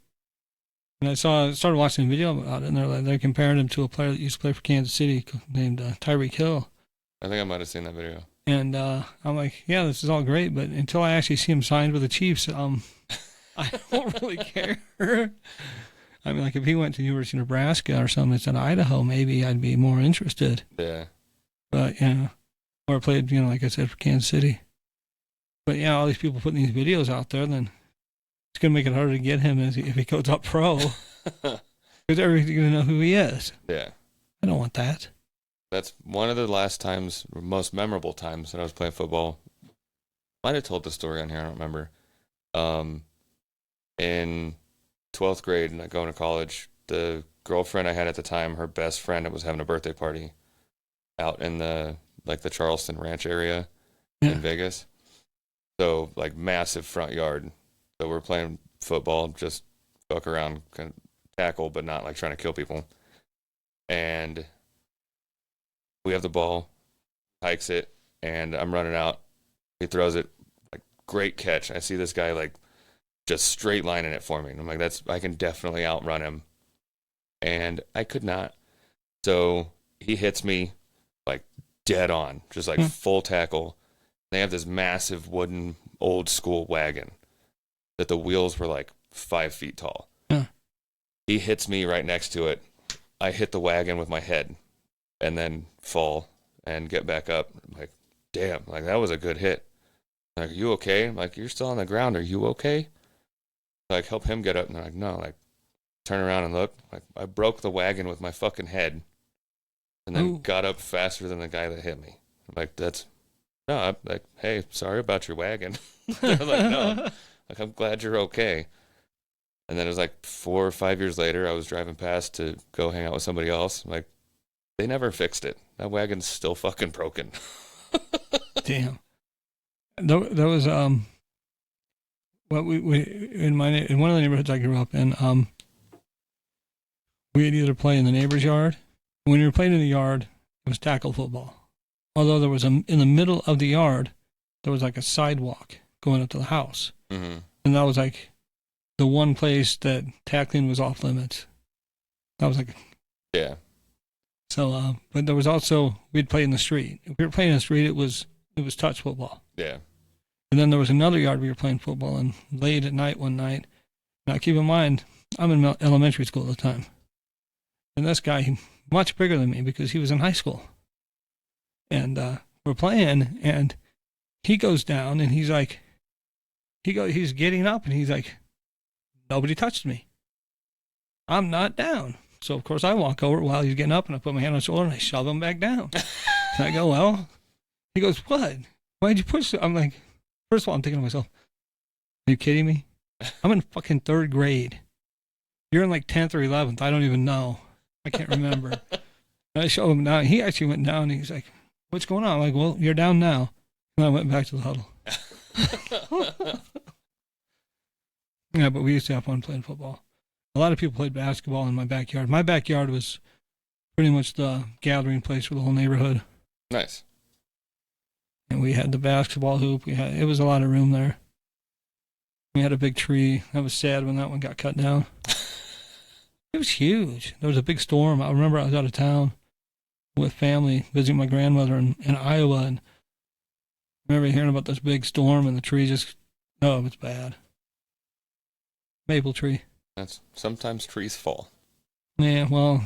And I started watching a video about it, and they're comparing him to a player that used to play for Kansas City named Tyreek Hill. I think I might have seen that video. And I'm like, yeah, this is all great, but until I actually see him signed with the Chiefs, I don't really care. I mean, like if he went to University of Nebraska or something that's in Idaho, maybe I'd be more interested. Yeah. But, or played, like I said, for Kansas City. But, yeah, all these people putting these videos out there, then it's going to make it harder to get him if he goes up pro. Because everybody's going to know who he is. Yeah. I don't want that. That's one of the last times, most memorable times that I was playing football. Might have told the story on here, I don't remember. In 12th grade, and going to college, the girlfriend I had at the time, her best friend, was having a birthday party out in the Charleston Ranch area in Vegas. So, massive front yard. So we're playing football, just fuck around, kind of tackle, but not trying to kill people. And we have the ball, hikes it, and I'm running out. He throws it, great catch. I see this guy just straight lining it for me. And I'm like, I can definitely outrun him. And I could not. So he hits me dead on, just full tackle. They have this massive wooden old school wagon that the wheels were 5 feet tall. Yeah. He hits me right next to it. I hit the wagon with my head and then fall and get back up. I'm like, damn, that was a good hit. Are you okay? I'm like, you're still on the ground. Are you okay? Help him get up. And they're like, no, turn around and look. I broke the wagon with my fucking head and then got up faster than the guy that hit me. I'm like, I'm like, hey, sorry about your wagon. They're like, no. I'm glad you're okay. And then it was 4 or 5 years later, I was driving past to go hang out with somebody else. I'm like, they never fixed it. That wagon's still fucking broken. Damn. There was what we in one of the neighborhoods I grew up in, we'd either play in the neighbor's yard. When you were playing in the yard, it was tackle football. Although there was in the middle of the yard, there was a sidewalk going up to the house. Mm-hmm. And that was the one place that tackling was off limits. That was yeah. So, but there was also, we'd play in the street. If we were playing in the street, it was touch football. Yeah. And then there was another yard we were playing football in late at night one night. Now, keep in mind, I'm in elementary school at the time. And this guy, much bigger than me because he was in high school. And we're playing, and he goes down, and he's he's getting up, and he's like, nobody touched me. I'm not down. So, of course, I walk over while he's getting up, and I put my hand on his shoulder, and I shove him back down. And I go, well, he goes, what? Why'd you push it? I'm like, first of all, I'm thinking to myself, are you kidding me? I'm in fucking 3rd grade. You're in 10th or 11th. I don't even know. I can't remember. And I shove him down. He actually went down, and he's like, what's going on? I'm like, well, you're down now. And I went back to the huddle. Yeah, but we used to have fun playing football. A lot of people played basketball in my backyard. My backyard was pretty much the gathering place for the whole neighborhood. Nice. And we had the basketball hoop. It was a lot of room there. We had a big tree. I was sad when that one got cut down. It was huge. There was a big storm. I remember I was out of town with family visiting my grandmother in Iowa, and I remember hearing about this big storm, and the tree just, it was bad. Maple tree. Sometimes trees fall. Yeah, well,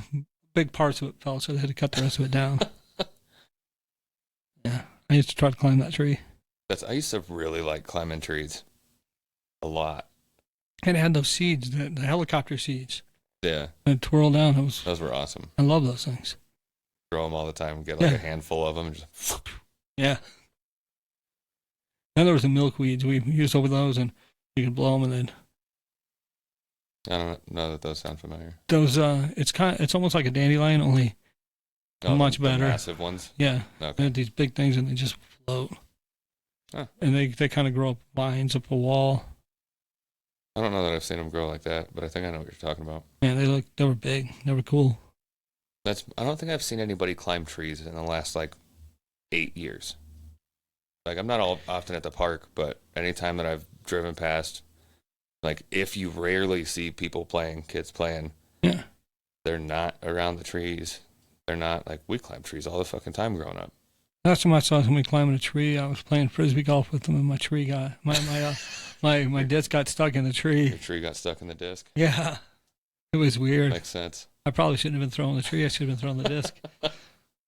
big parts of it fell, so they had to cut the rest of it down. Yeah, I used to try to climb that tree. I used to really like climbing trees. A lot. And it had those seeds, the helicopter seeds. Yeah. And twirl down. Those were awesome. I love those things. Throw them all the time. Get a handful of them. Just... Yeah. Then there was the milkweeds. We used over those, and you could blow them, and then... I don't know that those sound familiar. Those, it's almost like a dandelion, only much better. The massive ones? Yeah. Okay. They had these big things, and they just float. Huh. And they kind of grow up vines up a wall. I don't know that I've seen them grow like that, but I think I know what you're talking about. Yeah, they were big. They were cool. I don't think I've seen anybody climb trees in the last 8 years. I'm not all often at the park, but anytime that I've driven past, Like, if you rarely see people playing, kids playing, Yeah. they're not around the trees. They're not, like, we climbed trees all the fucking time growing up. Last time I saw somebody climbing a tree, I was playing frisbee golf with them, and my tree got my disc got stuck in the tree. Your tree got stuck in the disc. Yeah, it was weird. Makes sense. I probably shouldn't have been throwing the tree. I should have been throwing the disc.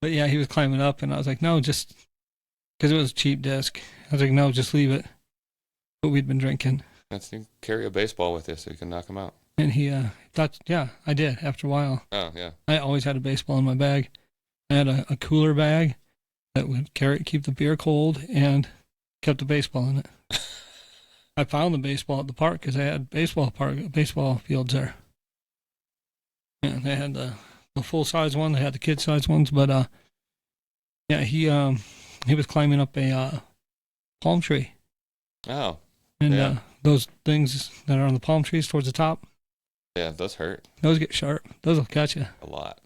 But yeah, he was climbing up, and I was like, no, just because it was a cheap disc. I was like, no, just leave it. But we'd been drinking. That's, you carry a baseball with you so you can knock them out. And he thought, yeah, I did after a while. Oh, yeah. I always had a baseball in my bag. I had a cooler bag that would keep the beer cold and kept the baseball in it. I found the baseball at the park because they had baseball fields there. Yeah, they had the full size one. They had the kid size ones, but yeah, he was climbing up a palm tree. Oh. And yeah. Those things that are on the palm trees towards the top. Yeah, those hurt. Those get sharp. Those will catch you. A lot.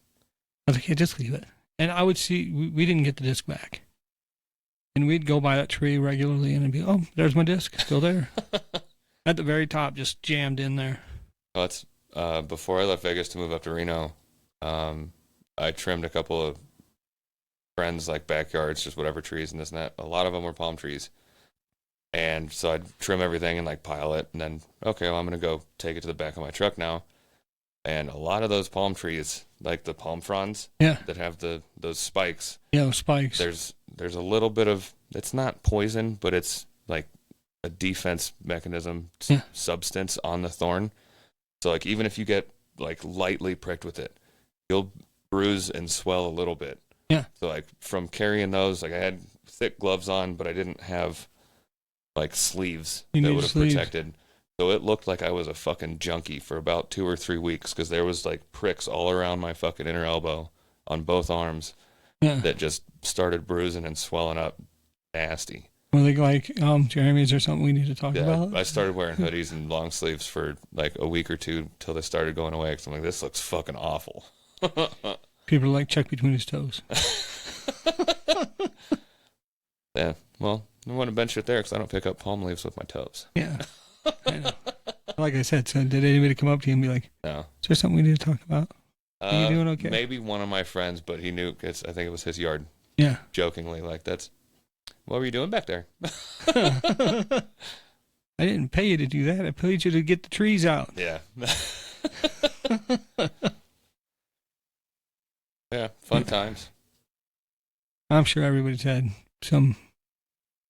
I was like, hey, just leave it. And I would see, we didn't get the disc back. And we'd go by that tree regularly and it'd be, oh, there's my disc, still there. At the very top, just jammed in there. Well, it's, before I left Vegas to move up to Reno, I trimmed a couple of friends' like backyards, just whatever trees and this and that. A lot of them were palm trees. And so I'd trim everything and like pile it. And then, okay, well, I'm going to go take it to the back of my truck now. And a lot of those palm trees, like the palm fronds, that have those spikes. Yeah, those spikes. There's a little bit of, it's not poison, but it's like a defense mechanism substance on the thorn. So like even if you get like lightly pricked with it, you'll bruise and swell a little bit. Yeah. So like from carrying those, like I had thick gloves on, but I didn't have like sleeves that would have protected. So it looked like I was a fucking junkie for about 2 or 3 weeks because there was like pricks all around my fucking inner elbow on both arms that just started bruising and swelling up nasty. Were they like Jeremy's or something we need to talk about? I started wearing hoodies and long sleeves for like a week or two till they started going away because I'm like, this looks fucking awful. People are like, check between his toes. Yeah, well, I want to bench it there because I don't pick up palm leaves with my toes. Yeah. I know. Like I said, so did anybody come up to you and be like, no. Is there something we need to talk about? Are you doing okay? Maybe one of my friends, but he knew because I think it was his yard. Yeah. Jokingly, like, what were you doing back there? I didn't pay you to do that. I paid you to get the trees out. Yeah. Yeah, fun times. I'm sure everybody's had some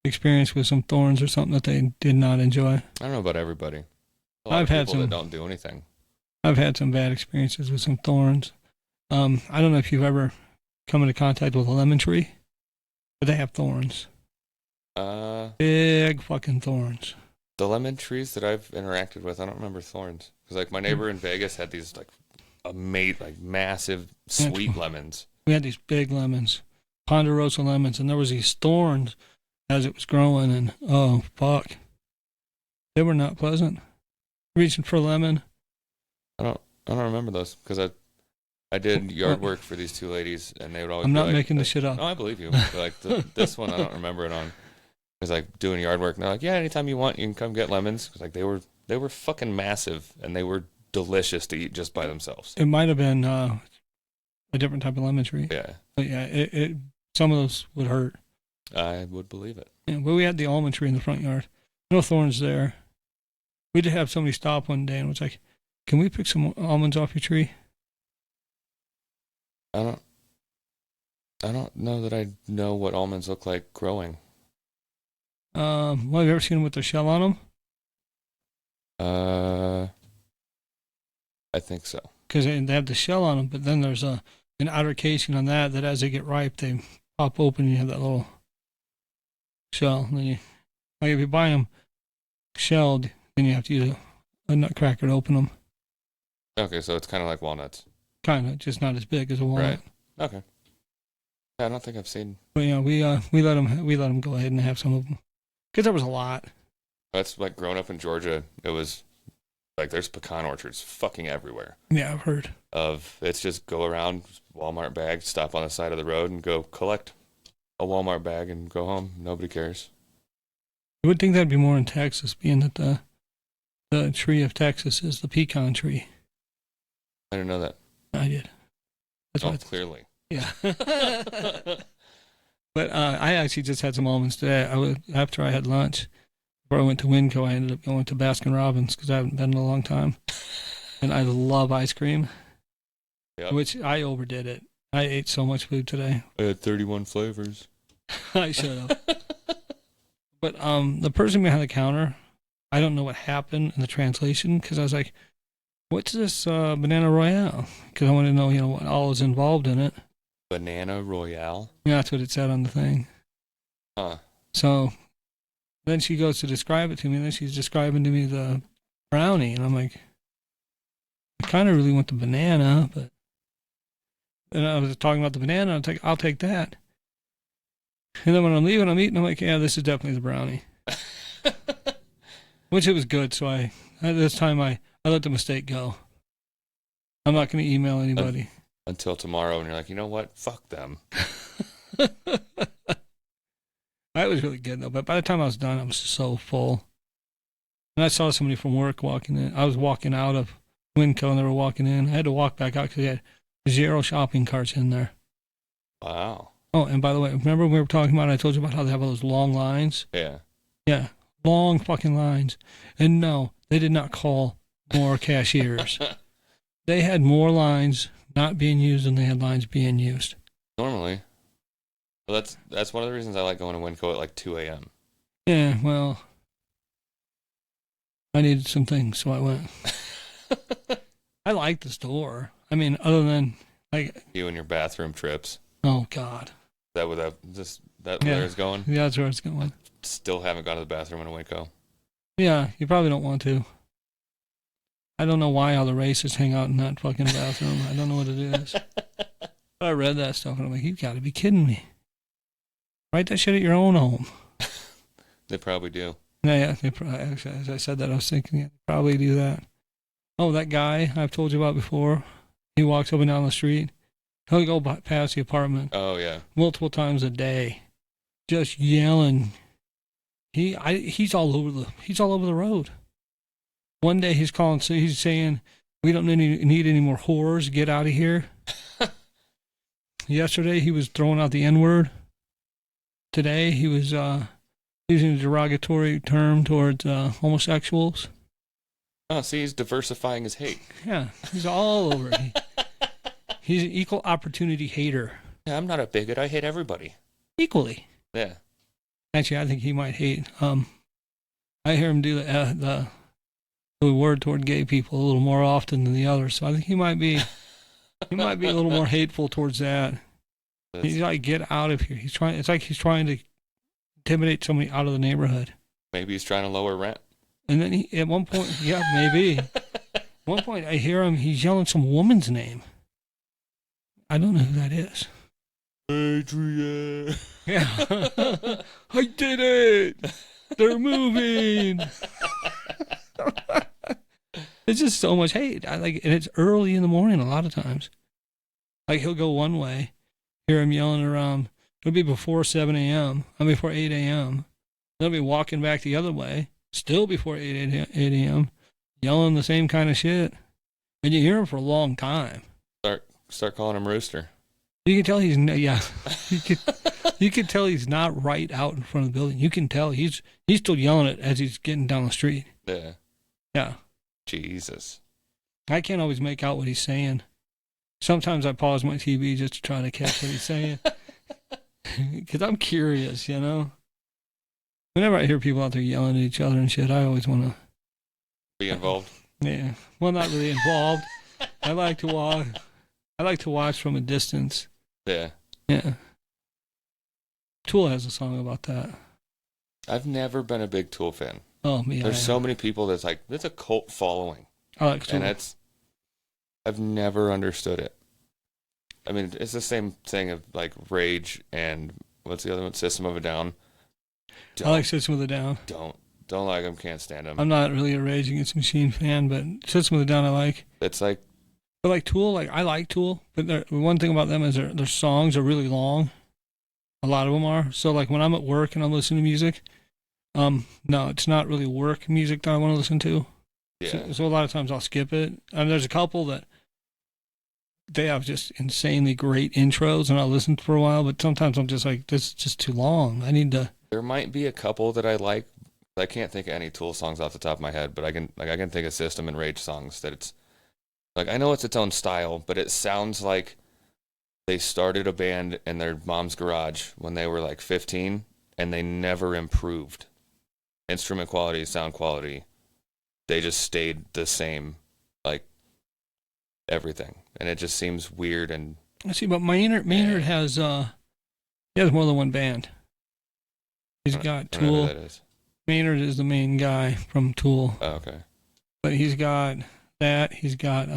experience with some thorns or something that they did not enjoy. I don't know about everybody. I've had some that don't do anything. I've had some bad experiences with some thorns. I don't know if you've ever come into contact with a lemon tree, but they have thorns. Big fucking thorns. The lemon trees that I've interacted with, I don't remember thorns. Because like my neighbor in Vegas had these like massive sweet lemons. We had these big lemons, ponderosa lemons, and there was these thorns as it was growing, and oh fuck, they were not pleasant. Reaching for a lemon. I don't remember those because I did yard work for these two ladies, and they would always. I'm not like, making this shit up. No, I believe you. Like this one, I don't remember it on. It was like doing yard work, and they're like, "Yeah, anytime you want, you can come get lemons." Because like they were fucking massive, and they were delicious to eat just by themselves. It might have been a different type of lemon tree. Yeah. But yeah, it some of those would hurt. I would believe it. Yeah, but we had the almond tree in the front yard. No thorns there. We did have somebody stop one day and was like, "Can we pick some almonds off your tree?" I don't know that I know what almonds look like growing. Well, have you ever seen them with their shell on them? I think so. Because they have the shell on them, but then there's an outer casing on that as they get ripe, they pop open and you have that little shell. And then if you buy them shelled, then you have to use a nutcracker to open them. Okay, so it's kind of like walnuts. Kind of, just not as big as a walnut. Right. Okay. Yeah, I don't think I've seen. But yeah, we let them go ahead and have some of them because there was a lot. That's like growing up in Georgia. It was like there's pecan orchards fucking everywhere. Yeah, I've heard. It's just go around Walmart bag, stop on the side of the road, and go collect a Walmart bag and go home. Nobody cares. You would think that'd be more in Texas, being that The tree of Texas is the pecan tree. I didn't know that. I did. That's Oh, clearly. Yeah. But I actually just had some almonds today. After I had lunch, before I went to Winco, I ended up going to Baskin Robbins because I haven't been in a long time. And I love ice cream, which I overdid it. I ate so much food today. I had 31 flavors. I should have. But the person behind the counter, I don't know what happened in the translation because I was like, what's this Banana Royale? Because I wanted to know, what all is involved in it. Banana Royale? Yeah, that's what it said on the thing. Huh. So then she goes to describe it to me, and then she's describing to me the brownie, and I'm like, I kind of really want the banana, but... And I was talking about the banana, I was like, I'll take that. And then when I'm leaving, I'm eating, I'm like, yeah, this is definitely the brownie. Which it was good, so this time I let the mistake go. I'm not going to email anybody. Until tomorrow, and you're like, you know what? Fuck them. That was really good, though. But by the time I was done, I was so full. And I saw somebody from work walking in. I was walking out of Winco, and they were walking in. I had to walk back out because they had 0 shopping carts in there. Wow. Oh, and by the way, remember we were talking about, I told you about how they have all those long lines? Yeah. Yeah, long fucking lines. And no, they did not call more cashiers. They had more lines not being used than they had lines being used. Normally. Well, that's one of the reasons I like going to Winco at like 2 a.m. Yeah, well, I needed some things, so I went. I like the store. I mean, other than, like... You and your bathroom trips. Oh, God. Is that where it's going? Yeah, that's where it's going. Still haven't gone to the bathroom in a Winco. Yeah, you probably don't want to. I don't know why all the racists hang out in that fucking bathroom. I don't know what it is. I read that stuff, and I'm like, you've got to be kidding me. Write that shit at your own home. They probably do. Yeah, actually, as I said that, I was thinking, yeah, they probably do that. Oh, that guy I've told you about before, he walks up and down the street. He'll go past the apartment. Oh, yeah. Multiple times a day. Just yelling. He's all over the road. One day he's saying, we don't need any more whores, get out of here. Yesterday he was throwing out the N-word. Today he was using a derogatory term towards homosexuals. Oh, see, he's diversifying his hate. Yeah, he's all over it. He's an equal opportunity hater. Yeah, I'm not a bigot. I hate everybody. Equally. Yeah. Actually, I think he might hate. I hear him do the word toward gay people a little more often than the others. So I think he might be a little more hateful towards that. He's like, get out of here. It's like he's trying to intimidate somebody out of the neighborhood. Maybe he's trying to lower rent. And then at one point, yeah, maybe. At one point, I hear him. He's yelling some woman's name. I don't know who that is. Adrian. Yeah. I did it. They're moving. It's just so much hate. And it's early in the morning a lot of times. Like, he'll go one way, hear him yelling around. It'll be before 7 a.m. Before 8 a.m. They'll be walking back the other way, still before 8 a.m., yelling the same kind of shit. And you hear him for a long time. Start calling him Rooster. You can tell he's, yeah. You can tell he's not right out in front of the building. You can tell he's still yelling it as he's getting down the street. Yeah. Yeah. Jesus. I can't always make out what he's saying. Sometimes I pause my TV just to try to catch what he's saying. Because I'm curious, Whenever I hear people out there yelling at each other and shit, I always want to... Be involved? Yeah. Well, not really involved. I like to watch from a distance. Yeah. Yeah. Tool has a song about that. I've never been a big Tool fan. Oh, me. There's so many people that's like, it's a cult following. I like Tool. And I've never understood it. I mean, it's the same thing of like Rage and what's the other one? System of a Down. I like System of a Down. Don't like them, can't stand them. I'm not really a Rage Against the Machine fan, but System of a Down I like. It's like... But like Tool, I like Tool, but one thing about them is their songs are really long. A lot of them are. So like when I'm at work and I'm listening to music, no, it's not really work music that I want to listen to. Yeah. So a lot of times I'll skip it. And there's a couple that they have just insanely great intros, and I'll listen for a while. But sometimes I'm just like, this is just too long. I need to. There might be a couple that I like. I can't think of any Tool songs off the top of my head, but I can think of System and Rage songs that it's like I know it's its own style, but it sounds like they started a band in their mom's garage when they were like 15 and they never improved. Instrument quality, sound quality, they just stayed the same, like everything. And it just seems weird and I see, but Maynard has he has more than one band. He's got I don't know Tool. who that is. Maynard is the main guy from Tool. Oh, okay. But he's got that. He's got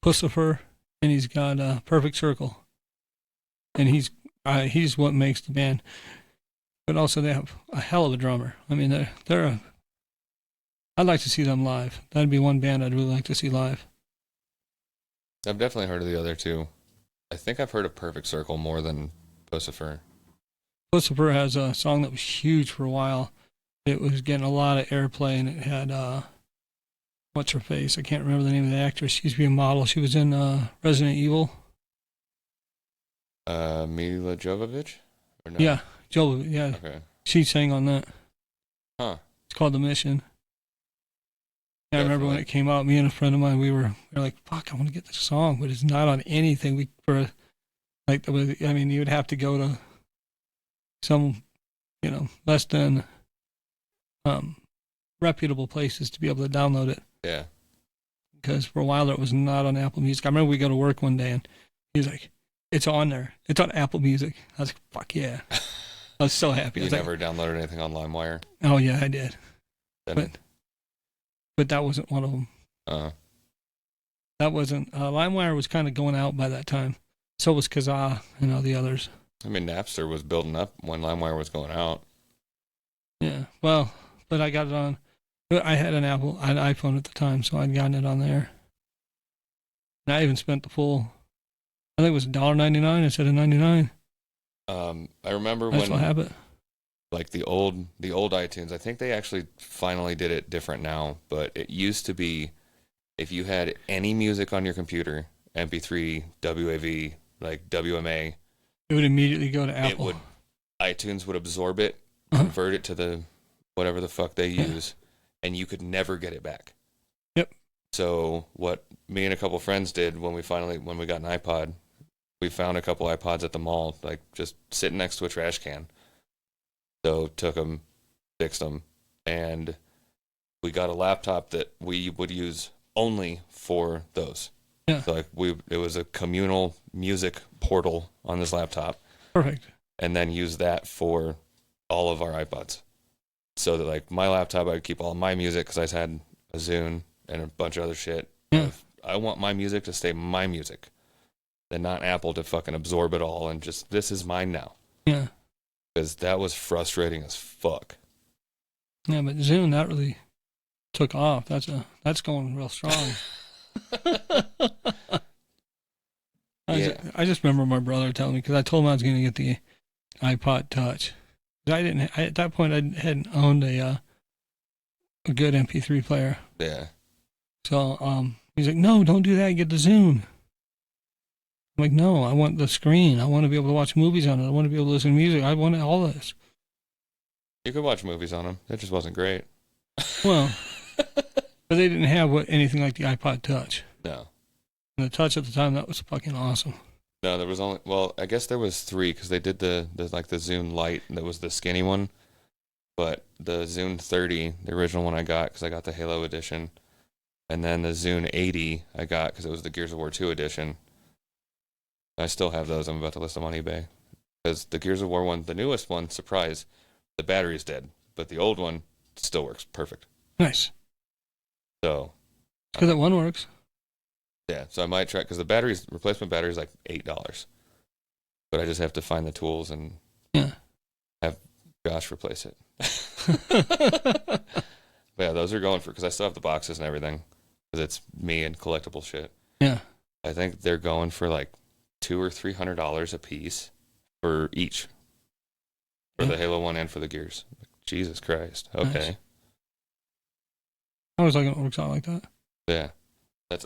Pussifer, and he's got Perfect Circle, and he's what makes the band. But also they have a hell of a drummer. I mean, I'd like to see them live. That'd be one band I'd really like to see live. I've definitely heard of the other two. I think I've heard of Perfect Circle more than Pussifer. Pussifer has a song that was huge for a while. It was getting a lot of airplay, and it had what's her face? I can't remember the name of the actress. She used to be a model. She was in Resident Evil. Mila Jovovich? Or no? Yeah, Joe. Yeah, Okay. she sang on that. Huh. It's called The Mission. I remember when it came out, me and a friend of mine, we were like, fuck, I want to get this song, but it's not on anything. You would have to go to some, less than reputable places to be able to download it. Yeah. Because for a while it was not on Apple Music. I remember we go to work one day and he's like, it's on there. It's on Apple Music. I was like, fuck yeah. I was so happy. You never downloaded anything on LimeWire? Oh yeah, I did. Then, But that wasn't one of them. That wasn't. LimeWire was kind of going out by that time. So was Kazaa and all the others. I mean, Napster was building up when LimeWire was going out. Yeah. Well, but I got it on. I had an iPhone at the time, so I'd gotten it on there. And I even spent the full. I think it was $1.99 instead of $99. I remember I still have it. Like the old iTunes, I think they actually finally did it different now, but it used to be if you had any music on your computer, MP3, WAV, like WMA, it would immediately go to Apple. iTunes would absorb it, convert it to the whatever the fuck they use, and you could never get it back. Yep. So what me and a couple friends did when we got an iPod, we found a couple iPods at the mall, like just sitting next to a trash can. So took them, fixed them, and we got a laptop that we would use only for those. Yeah. So it was a communal music portal on this laptop. Perfect. And then use that for all of our iPods. So that like my laptop, I would keep all my music because I had a Zune and a bunch of other shit. Yeah. I want my music to stay my music, and not Apple to fucking absorb it all and just this is mine now. Yeah. Because that was frustrating as fuck. Yeah, but Zune, that really took off. That's going real strong. I just remember my brother telling me, because I told him I was going to get the iPod Touch. At that point, I hadn't owned a good MP3 player. Yeah. So he's like, no, don't do that. Get the Zune. I'm like, no, I want the screen. I want to be able to watch movies on it. I want to be able to listen to music. I want all this. You could watch movies on them. It just wasn't great. Well, but they didn't have anything like the iPod Touch. No. And the Touch at the time, that was fucking awesome. No, there was only, well, I guess there was 3 because they did the Zune Lite that was the skinny one. But the Zune 30, the original one I got because I got the Halo edition. And then the Zune 80 I got because it was the Gears of War 2 edition. I still have those. I'm about to list them on eBay. Because the Gears of War one, the newest one, surprise, the battery's dead. But the old one still works perfect. Nice. So. Because that one works. Yeah, so I might try, because the replacement battery is like $8. But I just have to find the tools and have Josh replace it. But yeah, those are going for, because I still have the boxes and everything. Because it's me and collectible shit. Yeah. I think they're going for like $200 or $300 a piece for each. For the Halo one and for the Gears. Jesus Christ. Okay. Nice. I always like when it works out like that. Yeah.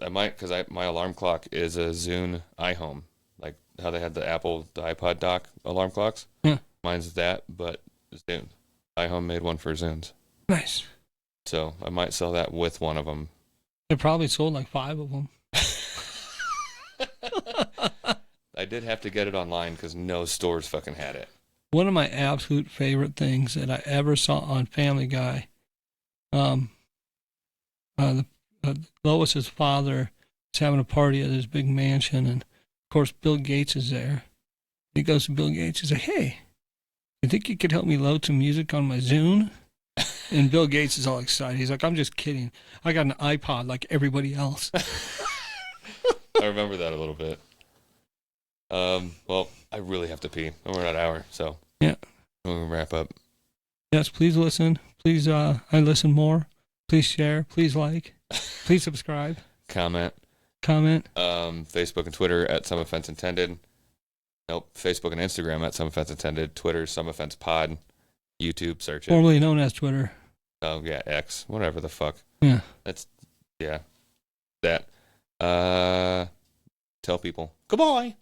I might, because my alarm clock is a Zune iHome. Like how they had the iPod dock alarm clocks. Yeah. Mine's that, but Zune. iHome made one for Zunes. Nice. So I might sell that with one of them. They probably sold like 5 of them. I did have to get it online because no stores fucking had it. One of my absolute favorite things that I ever saw on Family Guy, Lois's father is having a party at his big mansion, and of course Bill Gates is there. He goes to Bill Gates and says, "Hey, you think you could help me load some music on my Zune?" And Bill Gates is all excited. He's like, "I'm just kidding. I got an iPod like everybody else." I remember that a little bit. Well, I really have to pee. We're at an hour, so yeah, we'll wrap up. Yes, please listen. Please, I listen more. Please share. Please like. Please subscribe. Comment. Facebook and Twitter at Some Offense Intended. Nope. Facebook and Instagram at Some Offense Intended. Twitter, Some Offense Pod. YouTube, search it. Formerly known as Twitter. Oh, yeah, X. Whatever the fuck. Yeah. That. Tell people. Goodbye.